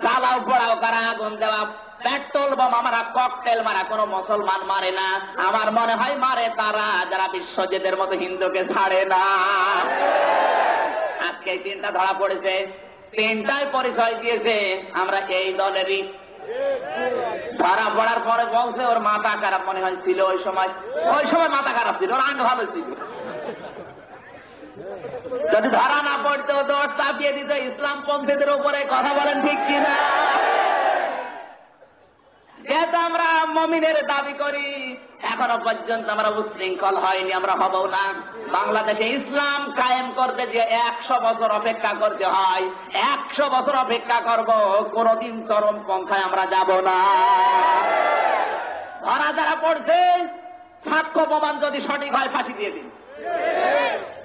জ্বালাও পোড়াও করা, আগুন দেওয়া, পেট্রোল বোমা মারা, ককটেল মারা কোনো মুসলমান মারে না। আমার মনে হয় মারে তারা যারা বিশ্বজিতের মতো হিন্দুকে ছাড়ে না। আজকে 3টা ধরা পড়েছে, 3টাই পরিচয় দিয়েছে আমরা এই দলেরই। ধরা পড়ার পরে বলছে ওর মাথা খারাপ মনে হয় ছিল, ওই সময় মাথা খারাপ ছিল, ওর আঙ্গ ভালো ছিল। যদি ধরা না পড়তো তো চাপিয়ে দিত ইসলাম পন্থীদের উপরে। কথা বলেন ঠিক কিনা? যেহেতু আমরা মুমিনের দাবি করি, এখনো পর্যন্ত আমরা উচ্ছৃঙ্খল হয়নি, আমরা হব না। বাংলাদেশে ইসলাম কায়েম করতে যে 100 বছর অপেক্ষা করতে হয়, 100 বছর অপেক্ষা করব, কোনদিন চরমপন্থায় আমরা যাব না। ধরা যারা পড়ছে, সাক্ষ্য প্রমাণ যদি সঠিক হয় ফাঁসি দিয়ে দিন।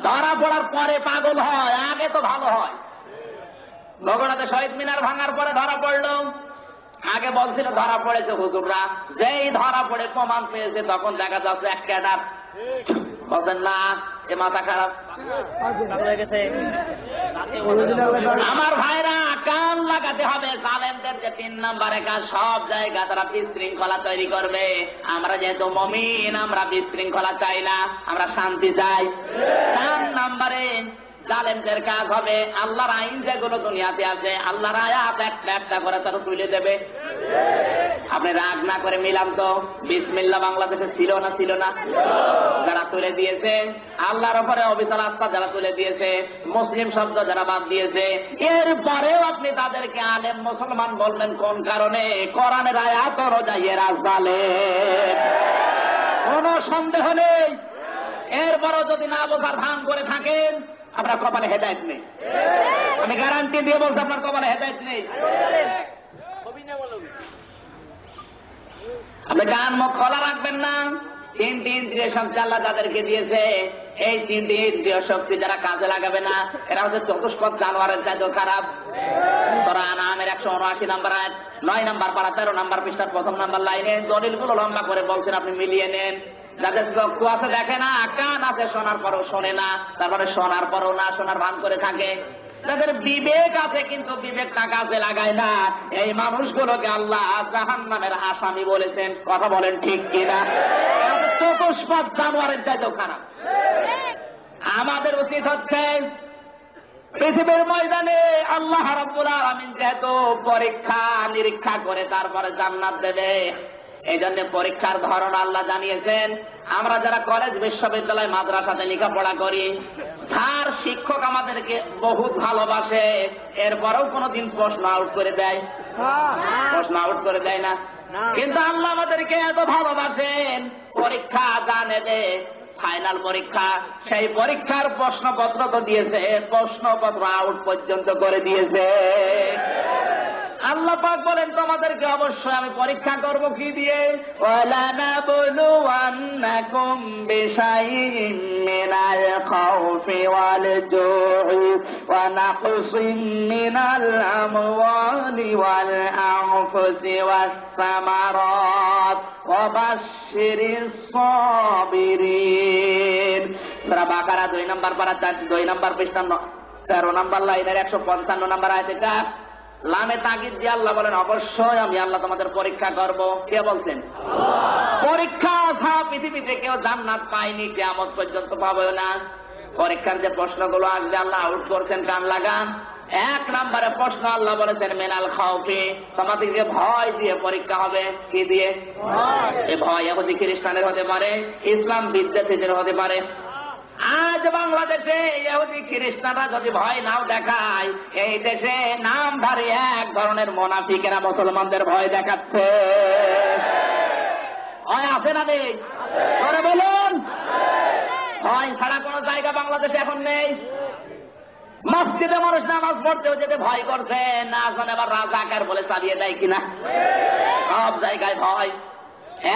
ধরা পড়ার পরে পাগল হয়, আগে তো ভালো হয়। বগুড়াতে শহীদ মিনার ভাঙার পরে ধরা পড়লো, আগে বলছিল ধরা পড়েছে হুজুররা, যেই ধরা পড়ে প্রমাণ পেয়েছে তখন দেখা যাচ্ছে এক ক্যাডার বলছেন না এ মাথা খারাপ। আমার ভাইরা, কান লাগাতে হবে জালেমদের যে 3 নম্বরে কাজ, সব জায়গা তারা বিশৃঙ্খলা তৈরি করবে। আমরা যেহেতু মুমিন, আমরা বিশৃঙ্খলা চাই না, আমরা শান্তি চাই। 4 নম্বরে জালেমদের কাজ হবে আল্লাহর আইন যেগুলো দুনিয়াতে আছে, আল্লাহর আয়াত একটা একটা করে তারা তুলে দেবে। আপনি রাগ না করে মিলাম তো, বিসমিল্লাহ বাংলাদেশে ছিল না? ছিল না? যারা তুলে দিয়েছে, আল্লাহর উপরে অবিচল আস্থা যারা তুলে দিয়েছে, মুসলিম শব্দ যারা বাদ দিয়েছে, এরপরেও আপনি তাদেরকে আলেম মুসলমান বললেন কোন কারণে? কোরআনের আয়াত অনুযায়ী এরা জালেম, কোনো সন্দেহ নেই। এরপরও যদি না বোঝার ভান করে থাকেন, আপনার কপালে হেদায়েত নেই। আমি গ্যারান্টি দিয়ে বলছি আপনার কপালে হেদায়েত নেই। আপনি কান মুখ খোলা রাখবেন না। 3টি ইন্দ্রিয় শক্তি আল্লাহ যাদেরকে দিয়েছে, এই 3টি ইন্দ্রিয় শক্তি যারা কাজে লাগাবে না, এরা হচ্ছে চতুষ্পদ জানোয়ারের চাইতেও খারাপ। সূরা আনআমের 179 নম্বর আয়াত, 9 নম্বর পারা 13 নম্বর পৃষ্ঠার 1ম নম্বর লাইনে দলিলগুলো লম্বা করে বলছেন, আপনি মিলিয়ে নেন। যাদের চক্ষু আছে দেখে না, কান আছে শোনার পরও শোনে না, তারপরে শোনার পরও না শোনার ভান করে থাকে। যাদের বিবেক আছে কিন্তু বিবেকটা কাজে লাগায় না, এই মানুষগুলোকে আল্লাহ জাহান্নামের আসামি বলেছেন। কথা বলেন ঠিক কিনা? চতুষ্পদ জানোয়ারের চাইতেও খারাপ। আমাদের উচিত হচ্ছে পৃথিবীর ময়দানে আল্লাহ রাব্বুল আলামিন যেহেতু পরীক্ষা নিরীক্ষা করে তারপরে জান্নাত দেবে, এই জন্য পরীক্ষার ধরন আল্লাহ জানিয়েছেন। আমরা যারা কলেজ বিশ্ববিদ্যালয় মাদ্রাসাতে লেখাপড়া করি, স্যার শিক্ষক আমাদেরকে বহুত ভালোবাসে, এরপরেও কোনদিন প্রশ্ন আউট করে দেয়? প্রশ্ন আউট করে দেয় না। কিন্তু আল্লাহ আমাদেরকে এত ভালোবাসেন, পরীক্ষা যা নেবে ফাইনাল পরীক্ষা, সেই পরীক্ষার প্রশ্নপত্র তো দিয়েছে, প্রশ্নপত্র আউট পর্যন্ত করে দিয়েছে। আল্লাহ পাক বলেন তোমাদেরকে অবশ্যই আমি পরীক্ষা করব কি দিয়ে? ওয়ালানাবলুওয়ান্নাকুম বিশাইইম মিনাল খাউফি ওয়াল জুই ونقص من الأموال والأنفس والثمرات وبشر الصابرين সূরা বাকারা 2 নম্বর পারা 2 নম্বর পৃষ্ঠা 13 নম্বর লাইনের 155 নম্বর আয়াতে লামে তাকিদ দিয়ে আল্লাহ বলেন অবশ্যই আমি আল্লাহ তোমাদের পরীক্ষা করব। কে বলছেন? পরীক্ষা ছাড়া পৃথিবীতে কেউ জান্নাত পায়নি, কিয়ামত পর্যন্ত পাবেও না। পরীক্ষার যে প্রশ্নগুলো আসবে আল্লাহ আউট করছেন, কান লাগান। 1 নম্বরে প্রশ্ন আল্লাহ বলেছেন মিনাল খাউফি, তোমাদেরকে ভয় দিয়ে পরীক্ষা হবে। কি দিয়ে? এই ভয় ইহুদি খ্রিস্টানের হতে পারে, ইসলাম বিদ্বেষীদের হতে পারে। আজ বাংলাদেশে ইহুদি খ্রিস্টানরা যদি ভয় নাও দেখায়, এই দেশে নামধারী এক ধরনের মুনাফিকেরা মুসলমানদের ভয় দেখাচ্ছে। ভয় আছে না নেই? করে বলুন। ভয় ছাড়া কোন জায়গা বাংলাদেশে এখন নেই। মসজিদে মানুষ নামাজ পড়তেও যেতে ভয় করছে, না জানে আবার রাজাকার বলে চালিয়ে দেয় কিনা। সব জায়গায় ভয়।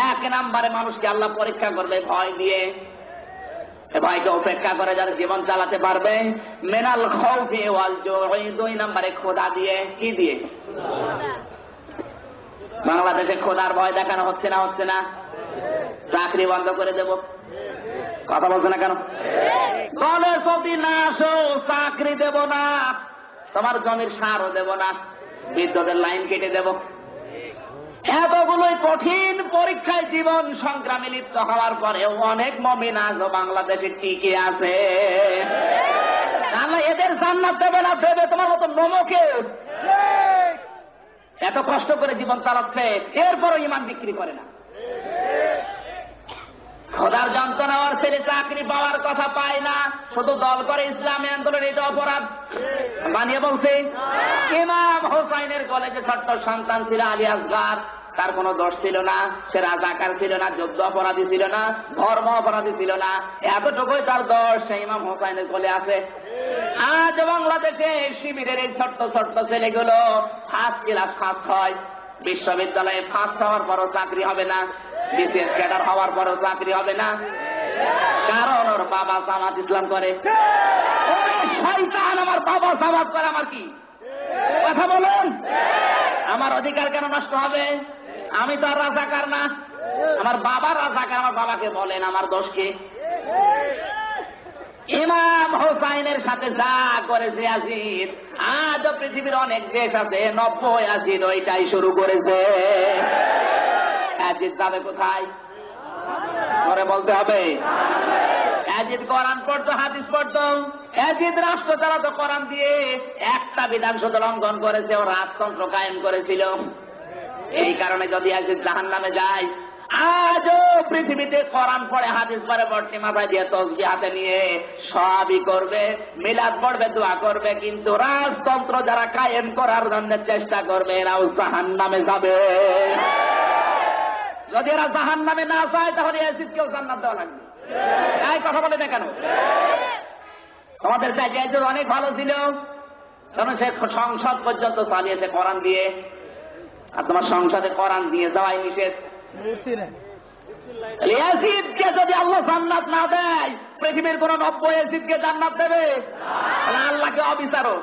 1 নম্বরে মানুষকে আল্লাহ পরীক্ষা করবে ভয় দিয়ে। ভয়কে উপেক্ষা করে যারা জীবন চালাতে পারবে, মিনাল খাউফি ওয়াল জুই, 2 নম্বরে খোদা দিয়ে। কি দিয়ে? বাংলাদেশে খোদার ভয় দেখানো হচ্ছে না? হচ্ছে না? চাকরি বন্ধ করে দেব। কথা বলছে না কেন? বলে যদি না আসো চাকরি দেব না, তোমার জমির সারও দেব না, বিদ্যুতের লাইন কেটে দেব। এতগুলোই কঠিন পরীক্ষায় জীবন সংগ্রামে লিপ্ত হওয়ার পরেও অনেক মুমিন আজও বাংলাদেশে টিকে আছে। আল্লাহ এদের জান্নাত দেবে না দেবে তোমার মতো নমকে? এত কষ্ট করে জীবন চালাচ্ছে, এরপরও ঈমান বিক্রি করে না। খোদার যন্ত্রণা ওর ছেলে চাকরি পাওয়ার কথা পায় না, শুধু দল করে ইসলামী আন্দোলন, এটা অপরাধ বানিয়ে বলছে। ইমাম হোসাইনের কলেজে ছোট্ট সন্তান ছিল আলী আসগার, তার কোনো দোষ ছিল না, সে রাজাকার ছিল না, যুদ্ধ অপরাধী ছিল না, ধর্ম অপরাধী ছিল না, এতটুকুই তার দোষ, সেই ইমাম হোসাইনের কোলে আছে। আজ বাংলাদেশে শিবিরের এই ছোট্ট ছোট্ট ছেলেগুলো ফার্স্ট ক্লাস ফার্স্ট হয়, বিশ্ববিদ্যালয়ে ফার্স্ট হওয়ার পরও চাকরি হবে না, বিসিএস ক্যাডার হওয়ার পরও চাকরি হবে না, কারণ ওর বাবা জামাত ইসলাম করে। শয়তান, আমার বাবা জামাত করে, আমার কি কথা বলুন? আমার অধিকার কেন নষ্ট হবে? আমি তো আর রাজাকার না, আমার বাবা রাজাকার। আমার বাবাকে বলেন আমার দোষ কি? ইমাম হোসাইনের সাথে যা করেছে ইয়াজিদ, আজও পৃথিবীর অনেক দেশ আছে 90 ইয়াজিদ ওইটাই শুরু করেছে। ইয়াজিদ যাবে কোথায়? করে বলতে হবে। ইয়াজিদ কোরআন পড়তো, হাদিস পড়তো, ইয়াজিদ রাষ্ট্র চালাতো কোরআন দিয়ে। একটা বিধান শুধু লঙ্ঘন করেছে, ও রাজতন্ত্র কায়েম করেছিল। এই কারণে যদি ইয়াজিদ জাহান্নামে যায়, আজও পৃথিবীতে কোরআন পড়ে, হাদিস পড়ে, বটনি মাথায় দিয়ে তসবিহ হাতে নিয়ে সবই করবে, মিলাদ পড়বে, দোয়া করবে, কিন্তু রাজতন্ত্র যারা কায়েম করার জন্য চেষ্টা করবে এরাও জাহান্নামে যাবে। যদি এরা জাহান্নামে না যায় তাহলে ইয়াজিদকেও জান্নাত দেওয়া লাগবে। এই কথা বলে না কেন? তোমাদের চাইতে ইয়াজিদ অনেক ভালো ছিল, কারণ সে সংসদ পর্যন্ত চালিয়েছে কোরআন দিয়ে, আর তোমার সংসদে কোরআন দিয়ে যাওয়াই নিষেধ। ইয়াজিদকে যদি আল্লাহ জান্নাত না দেয়, পৃথিবীর কোন 90 ইয়াজিদকে জান্নাত দেবে? আল্লাহকে অবিচারক।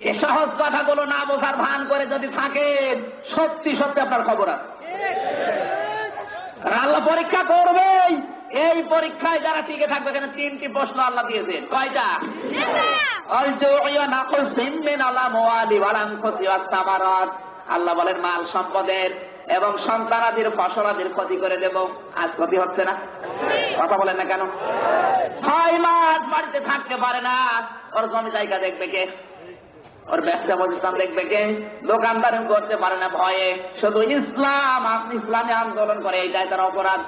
এ সহজ কথাগুলো না বোঝার ভান করে যদি থাকেন, সত্যি সত্যি আপনার খবর আছে। আল্লাহ পরীক্ষা করবেই। এই পরীক্ষায় যারা টিকে থাকবে, এখানে 3টি প্রশ্ন আল্লাহ দিয়েছেন। কয়টা? আল্লাহ বলেন মাল সম্পদের এবং সন্তানাদির ফসলাদির ক্ষতি করে দেব। আজ ক্ষতি হচ্ছে না? কথা বলেন না কেন? 6 মাস বাড়িতে থাকতে পারে না, ওর জমি জায়গা দেখবে কে? ওর ব্যবসা প্রতিষ্ঠান দেখবে কে? দোকানদারি করতে পারে না ভয়ে, শুধু ইসলামী আন্দোলন করে, এইটাই তার অপরাধ।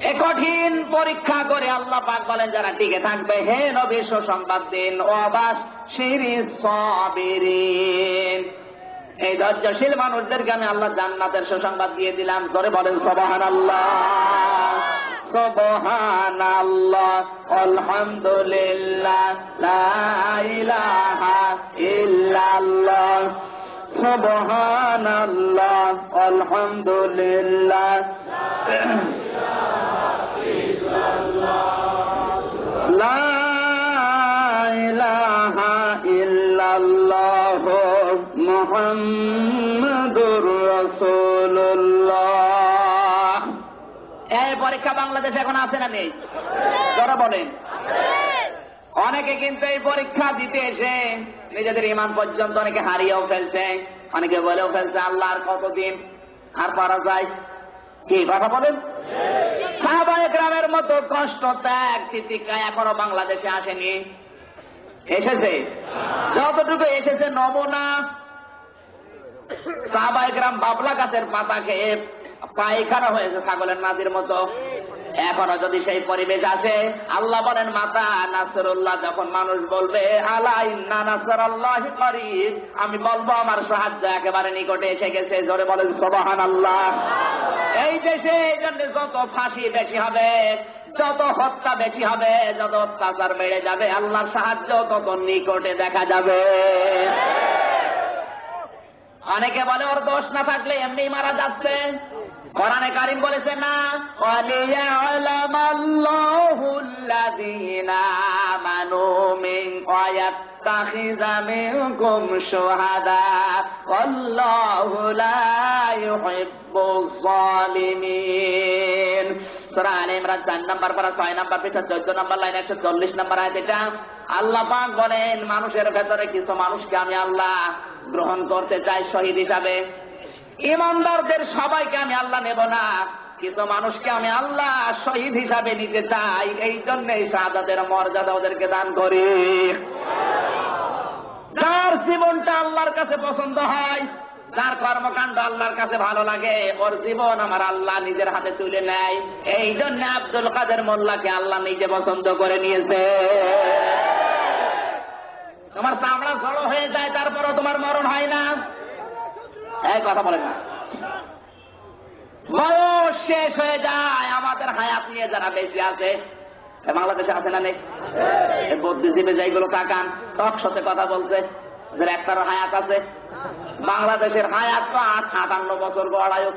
এ কঠিন পরীক্ষা করে আল্লাহ পাক বলেন যারা টিকে থাকবে, হে নবী সুসংবাদ দিন, ওয়াবাশশিরিস সাবিরিন, এই ধৈর্যশীল মানুষদেরকে আমি আল্লাহ জান্নাতের সুসংবাদ দিয়ে দিলাম। জোরে বলেন সুবহানাল্লাহ, সুবহানাল্লাহ, আলহামদুলিল্লাহ, লা ইলাহা ইল্লাল্লাহ, সুবহানাল্লাহ, আলহামদুলিল্লাহ, লা মুহাম্মাদুর রাসূলুল্লাহ। এই পরীক্ষা বাংলাদেশে এখন আছে না নেই? যারা বলেন অনেকে কিন্তু এই পরীক্ষা দিতে এসে নিজেদের ঈমান পর্যন্ত অনেকে হারিয়েও ফেলছে, অনেকে বলেও ফেলছে আল্লাহ আর কতদিন আর পারা যায়। কি কথা বলেন? সাহাবায়ে কেরামের মতো কষ্ট ত্যাগ তিতিক্ষা এখনো বাংলাদেশে আসেনি। এসেছে যতটুকু এসেছে নমুনা। সাহাবায়ে কেরাম বাবলা গাছের পাতা খেয়ে পায়খানা হয়েছে ছাগলের নাদির মতো। এখনো যদি সেই পরিবেশ আসে, আল্লাহ বলেন মাতা নাসরুল্লাহ, যখন মানুষ বলবে আলা ইন্না নাসরাল্লাহি করিব, আমি বলবো আমার সাহায্য একেবারে নিকটে এসে গেছে। জোরে বলেন সুবহানাল্লাহ। এই দেশে এই জন্য যত ফাঁসি বেশি হবে, যত হত্যা বেশি হবে, যত অত্যাচার বেড়ে যাবে, আল্লাহর সাহায্য তত নিকটে দেখা যাবে। অনেকে বলে ওর দোষ না থাকলে এমনি মারা যাচ্ছে। কোরআনে কারীম বলেছে না, ওয়ালিয়ালামাল্লাহুল্লাযীনা আমানু মিনকুম ওয়া ইয়াত্তাখিযা মিনকুম শুহাদা ওয়াল্লাহু লা ইউহিব্বুয যালিমিন। সূরা আলে ইমরান 4 নম্বর পারা 6 নম্বর পৃষ্ঠা 14 নম্বর লাইন 140 নম্বর আয়াত। এটা আল্লাহ পাক বলেন মানুষের ভেতরে কিছু মানুষকে আমি আল্লাহ গ্রহণ করতে চাই শহীদ হিসাবে। ইমানদারদের সবাইকে আমি আল্লাহ নেব না, কিছু মানুষকে আমি আল্লাহ শহীদ হিসাবে নিতে চাই। এই জন্যই শাহাদাতের মর্যাদা ওদেরকে দান করি। যার জীবনটা আল্লাহর কাছে পছন্দ হয়, যার কর্মকাণ্ড আল্লাহর কাছে ভালো লাগে, ওর জীবন আমার আল্লাহ নিজের হাতে তুলে নেয়। এই জন্য আব্দুল কাদের মোল্লাকে আল্লাহ নিজে পছন্দ করে নিয়েছে। তোমার চামড়া ঝড়ো হয়ে যায়, তারপরও তোমার মরণ হয় না। এই কথা বলেন না। বয়স শেষ হয়ে যায়, আমাদের হায়াত নিয়ে যারা বেঁচে আছে, বাংলাদেশে আছে না নেই? বুদ্ধিজীবী যেগুলো তাকান টকশোতে কথা বলছে, যারা একটারও হায়াত আছে। বাংলাদেশের হায়াত তো 58 বছর গড়ায়ক,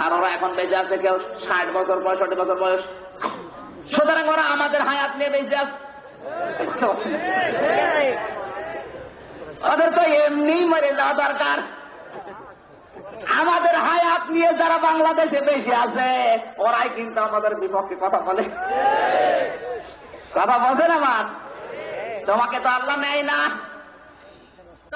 আর ওরা এখন বেঁচে আছে কেউ 60 বছর 65 বছর বয়স। সুতরাং ওরা আমাদের হায়াত নিয়ে বেঁচে আছে। ওদের তো এমনি মরে যাওয়া দরকার। আমাদের হায়াত নিয়ে যারা বাংলাদেশে বেশি আছে, ওরাই কিন্তু আমাদের বিপক্ষে কথা বলে। কথা বলছেন আমার? তোমাকে তো আল্লাহ নেয় না,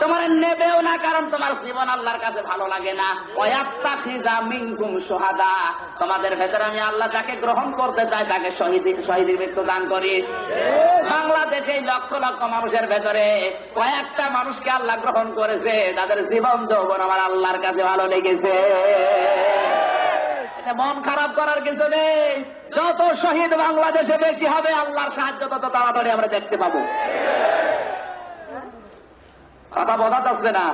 তোমার নেবেও না, কারণ তোমার জীবন আল্লাহর কাছে ভালো লাগে না। ওয়াত্তাখিযা মিনকুম শুহাদা, তোমাদের ভেতরে আমি আল্লাহ যাকে গ্রহণ করতে চাই তাকে শহীদ মৃত্যু দান করি। বাংলাদেশে লক্ষ লক্ষ মানুষের ভেতরে কয়েকটা মানুষকে আল্লাহ গ্রহণ করেছে, তাদের জীবন যৌবন আমার আল্লাহর কাছে ভালো লেগেছে। মন খারাপ করার কিছু নেই। যত শহীদ বাংলাদেশে বেশি হবে, আল্লাহর সাহায্য তত তাড়াতাড়ি আমরা দেখতে পাবো। কথা বোঝা যাচ্ছে না?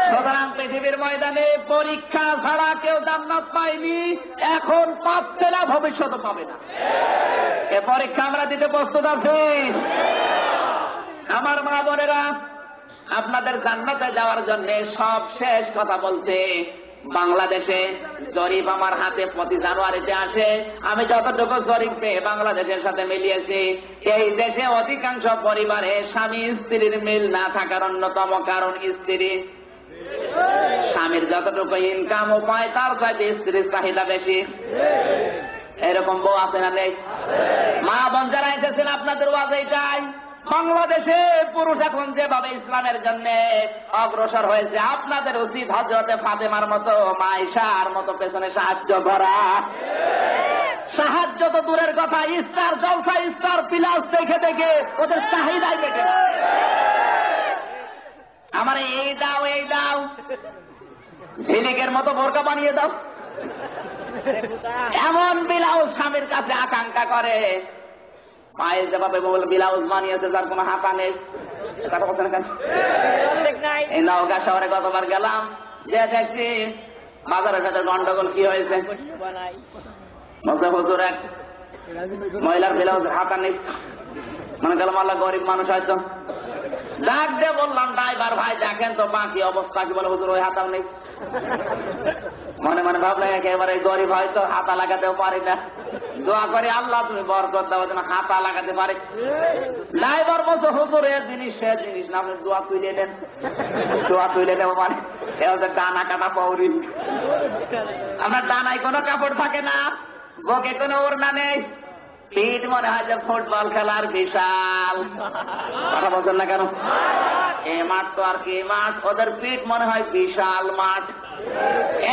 সুতরাং পৃথিবীর ময়দানে পরীক্ষা ছাড়া কেউ জান্নাত পায়নি, এখন পাচ্ছে না, ভবিষ্যতে পাবে না। এ পরীক্ষা আমরা দিতে প্রস্তুত আছি। আমার মা বোনেরা, আপনাদের জান্নাতে যাওয়ার জন্য সব শেষ কথা বলছে। বাংলাদেশে জরিপ আমার হাতে প্রতি জানুয়ারিতে আসে। আমি যতটুকু জরিপ পেয়ে বাংলাদেশের সাথে মিলিয়েছি, এই দেশে অধিকাংশ পরিবারে স্বামী স্ত্রীর মিল না থাকার অন্যতম কারণ স্ত্রী। স্বামীর যতটুকু ইনকাম ও পায় তার চাইতে স্ত্রীর চাহিদা বেশি। এরকম বউ আছে না নেই? মা বোন যারা এসেছেন, আপনাদের ওয়াজ এইটাই। বাংলাদেশে পুরুষ এখন যেভাবে ইসলামের জন্য অগ্রসর হয়েছে, আপনাদের উচিত হযরতে ফাতেমার মতো, মায়েশার মতো পেছনে সাহায্য করা। সাহায্য তো দূরের কথা, স্টার জলসা, স্টার প্লাস দেখে দেখে ওদের চাহিদাই দেখে না। আমার এই দাও এই দাও, ঝিলিকের মতো বোরকা বানিয়ে দাও, এমন ব্লাউজ স্বামীর কাছে আকাঙ্ক্ষা করে। পায়ে যেভাবে ব্লাউজ বানিয়েছে যার কোনো হাতা নেই। এই নওগাঁ শহরে গতবার গেলাম, যে দেখছি বাজারের ভেতর গন্ডগোল কি হয়েছে। হুজুর এক মহিলার ব্লাউজ হাতা নেই, মনে গেলাম আল্লাহ গরিব মানুষ হয়তো। ডাক দিয়ে বললাম, ড্রাইভার ভাই দেখেন তো বাকি অবস্থা কি। বলে হুজুর ওই হাতাও নেই। মনে মনে ভাবলে একেবারে গরিব হয়তো হাতা লাগাতেও পারি না, দোয়া করে আল্লাহ তুমি বরকত দাও যেন হাতা লাগাতে পারে। লাইবার বলছো হুজুর এ জিনিস সে জিনিস না, আপনি দোয়া তুলে নেন, দোয়া তুলে নেবো মানে এ হচ্ছে ডানা কাটা পৌরি। আপনার ডানায় কোনো কাপড় থাকে না, বকে কোনো ওড়না নেই, পিঠ মনে হয় যে ফুটবল খেলার বিশাল। কথা বলছেন না কেন? এ মাঠ তো আর কি মাঠ, ওদের পিঠ মনে হয় বিশাল মাঠ।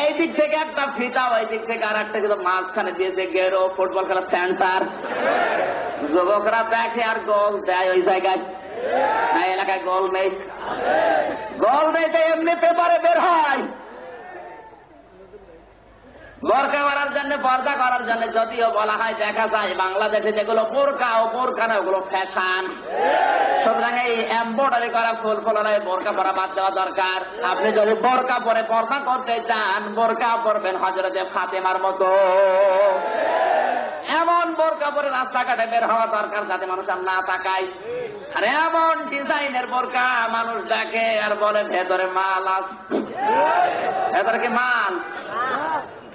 এই দিক থেকে একটা ফিতা, ওই দিক থেকে আর একটা কিন্তু মাঝখানে দিয়েছে গেরো, ফুটবল খেলার সেন্টার। যুবকরা দেখে আর গোল দেয় ওই জায়গায়, না এলাকায় গোল নেই, গোল নেই তো এমনি পেপারে বের হয়। বোরকা করার জন্য, পর্দা করার জন্য যদিও বলা হয়, দেখা যায় বাংলাদেশে যেগুলো বোরকা ও বোরকা না ওগুলো ফ্যাশন। সুতরাং এই এমব্রয়ডারি করা ফুল ফলার বোরকা পরা বাদ দেওয়া দরকার। আপনি যদি বোরকা পরে পর্দা করতে চান, বোরকা পরবেন হযরতে ফাতেমার মতো। এমন বোরকা পরে রাস্তাঘাটে বের হওয়া দরকার যাতে মানুষ আর না তাকায়। আর এমন ডিজাইনের বোরকা মানুষ দেখে আর বলে ভেতরে মাল আছে, ভেতরে কি মাল?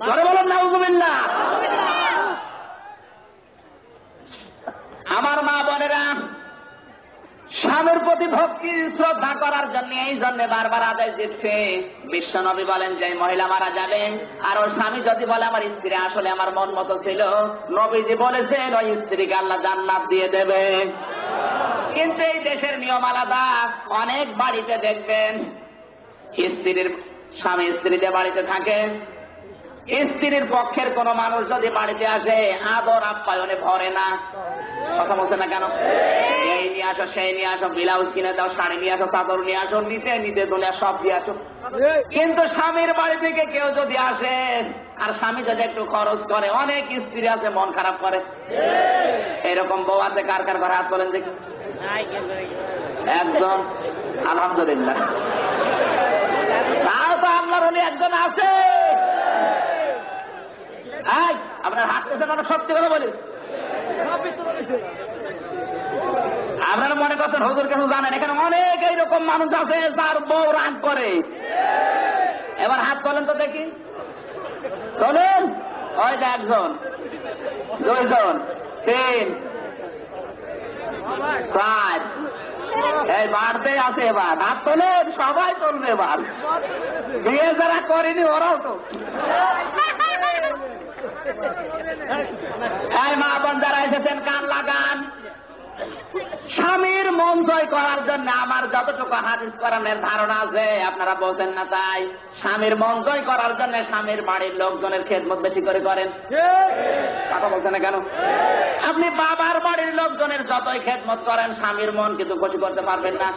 জোরে বলেন নাউযুবিল্লাহ। আমার মা বোনেরা, স্বামীর প্রতি ভক্তি শ্রদ্ধা করার জন্য এই জন্য বারবার আদেশ দিচ্ছে। বিশ্ব নবী বলেন যে মহিলা মারা যাবে আর ওর স্বামী যদি বলে আমার স্ত্রী আসলে আমার মন মতো ছিল, নবীজি বলেছেন ওই স্ত্রীকে আল্লাহ জান্নাত দিয়ে দেবে। কিন্তু এই দেশের নিয়ম আলাদা। অনেক বাড়িতে দেখবেন স্ত্রীর স্বামী স্ত্রীতে বাড়িতে থাকে, স্ত্রীর পক্ষের কোন মানুষ যদি বাড়িতে আসে আদর আপ্যায়নে ভরে না। কথা বলছে না কেন? এই নিয়ে আসো, সেই নিয়ে আসো, ব্লাউজ কিনে দাও, শাড়ি নিয়ে আসো, চাদর নিয়ে আসো, নিতে নিতে দুনিয়া সব দিয়ে আসো। কিন্তু স্বামীর বাড়ি থেকে কেউ যদি আসে আর স্বামী যদি একটু খরচ করে, অনেক স্ত্রী আছে মন খারাপ করে। এরকম বউ আছে কার কার ঘরে হাত বলেন দেখি? একজন, আলহামদুলিল্লাহ। তাও তো আল্লাহর ওলি একজন আছে। আপনার হাঁটতেছেন, অনেক সত্যি কথা বলি। আপনারা মনে করছেন হুজুর কিছু জানেন, এখানে অনেক এইরকম মানুষ আছে যার বউ রাগ করে। এবার হাত তোলেন তো দেখি, তোলেন। ওই যে একজন, দুইজন, তিন, চার, এই বাড়তে আছে। এবার হাত তোলেন, সবাই তুলবে। এবার বিয়ে যারা করেনি ওরাও তো। এই মা বোন যারা এসেছেন কান লাগান। স্বামীর মন জয় করার জন্য আমার যতটুকু হাদিস কোরআনের ধারণা আছে আপনারা বলছেন না তাই। স্বামীর মন জয় করার জন্য স্বামীর বাড়ির লোকজনের খেদমত বেশি করে করেন। কথা বলছেন না কেন? আপনি বাবার বাড়ির লোকজনের যতই খেদমত করেন স্বামীর মন কিন্তু খুশি করতে পারবেন না।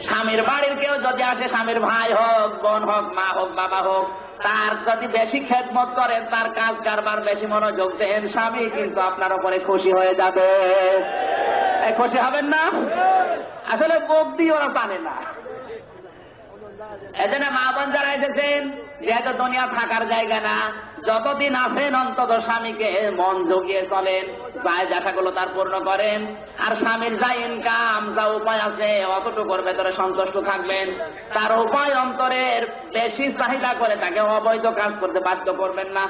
স্বামীর বাড়ির কেউ যদি আসে, স্বামীর ভাই হোক, বোন হোক, মা হোক, বাবা হোক, তার যদি বেশি খেদমত করেন, তার কাজ কারবার বেশি মনোযোগ দেন, স্বামী কিন্তু আপনার উপরে খুশি হয়ে যাবে। খুশি হবেন না? আসলে বোক দিয়ে ওরা জানে না। এজন্য মা বোন যারা এসেছেন, যেহেতু দুনিয়া থাকার জায়গা না, যতদিন আছেন অন্তত স্বামীকে মন জগিয়ে চলেন, চাহিদা আশাগুলো তার পূর্ণ করেন। আর স্বামীর যা ইনকাম, যা উপায় আছে অতটুকুর ভেতরে সন্তুষ্ট থাকবেন। তার উপায় অন্তরের বেশি চাহিদা করে তাকে অবৈধ কাজ করতে বাধ্য করবেন না।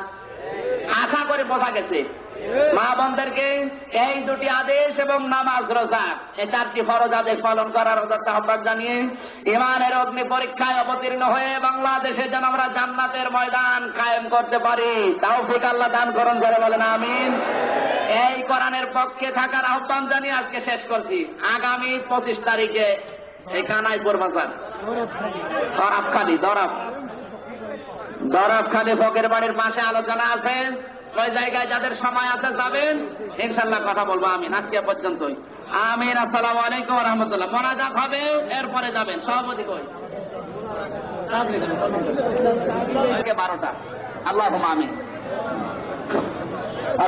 আশা করে বোঝা গেছে। মা বোনদেরকে এই দুটি আদেশ এবং নামাজ, রোজা, এই চারটি ফরজ আদেশ পালন করার আহ্বান জানিয়ে ইমানের অগ্নি পরীক্ষায় অবতীর্ণ হয়ে বাংলাদেশে যেন আমরা জান্নাতের ময়দান কায়েম করতে পারি, তৌফিক আল্লাহ দান করুন। যারা বলেন আমিন। এই কোরআনের পক্ষে থাকার আহ্বান জানিয়ে আজকে শেষ করছি। আগামী 25 তারিখে এই কানাইপুর বাজার, দরাবখালী, দরাবখালী ফকের বাড়ির পাশে আলোচনা আছে। ওই জায়গায় যাদের সময় আছে যাবেন, ইনশাল্লাহ কথা বলবো। আমিন। আজকে পর্যন্তই। আমিন। আসসালামু আলাইকুম ওয়া রাহমাতুল্লাহ। মোনাজাত হবে, এরপরে যাবেন। সভাপতি কই? 12টা। আল্লাহুম্মা আমিন।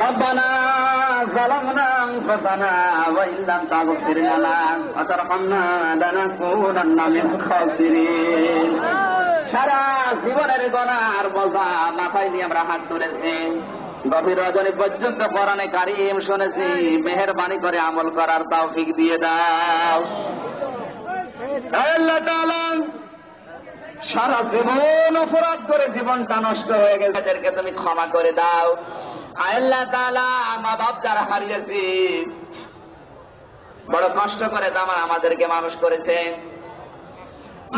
ربنا ظلمنا أنفسنا وإن لم تغفر لنا وترحمنا لنكونن من الخاسرين। সারা জীবনের গুনার বোঝা মাথায় নিয়ে আমরা হাত তুলেছি, গভীর রজনী পর্যন্ত কোরআনে কারীম শুনেছি। মেহেরবানি করে আমল করার তৌফিক দিয়ে দাও। আল্লাহ তাআলা সারা জীবন অপরাধ করে জীবনটা নষ্ট হয়ে গেছে, এদেরকে তুমি ক্ষমা করে দাও। আল্লাহ তাআলা মা বাপ যারা হারিয়েছি, বড় কষ্ট করে আমাদেরকে মানুষ করেছেন,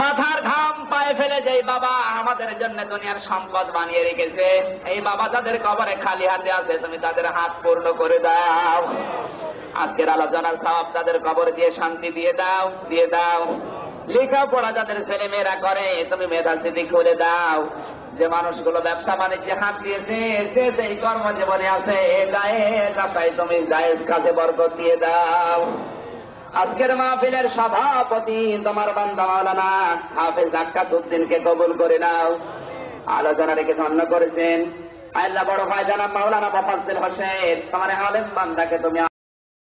মাথার ঘাম পায়ে ফেলে যে বাবা আমাদের জন্য দুনিয়ার সম্পদ বানিয়ে রেখেছে, এই বাবা তাদের কবরে খালি হাতে আছে, তুমি তাদের হাত পূর্ণ করে দাও। আজকের আলোচনার সওয়াব তাদের কবর দিয়ে শান্তি দিয়ে দাও, দিয়ে দাও। লেখাপড়া যাদের ছেলে মেয়েরা করে, তুমি মেধাস্মৃতি করে দাও। যে মানুষগুলো ব্যবসা বাণিজ্যে হাত দিয়েছে, যে কর্মজীবনে আছে, জায়েজ আশায় তুমি জায়েজ কাজে বরকত দিয়ে দাও। আজকের মাহফিলের সভাপতি তোমার বান্দা মাওলানা হাফেজ জাকাত উদ্দিনকে কবুল করে নাও। আলোচনা রেখে ধন্য করেছেন আল্লাহ বড় ভাই জানাব মাওলানা মোফাজ্জল হোসেন, তোমার আলেম বান্দাকে তুমি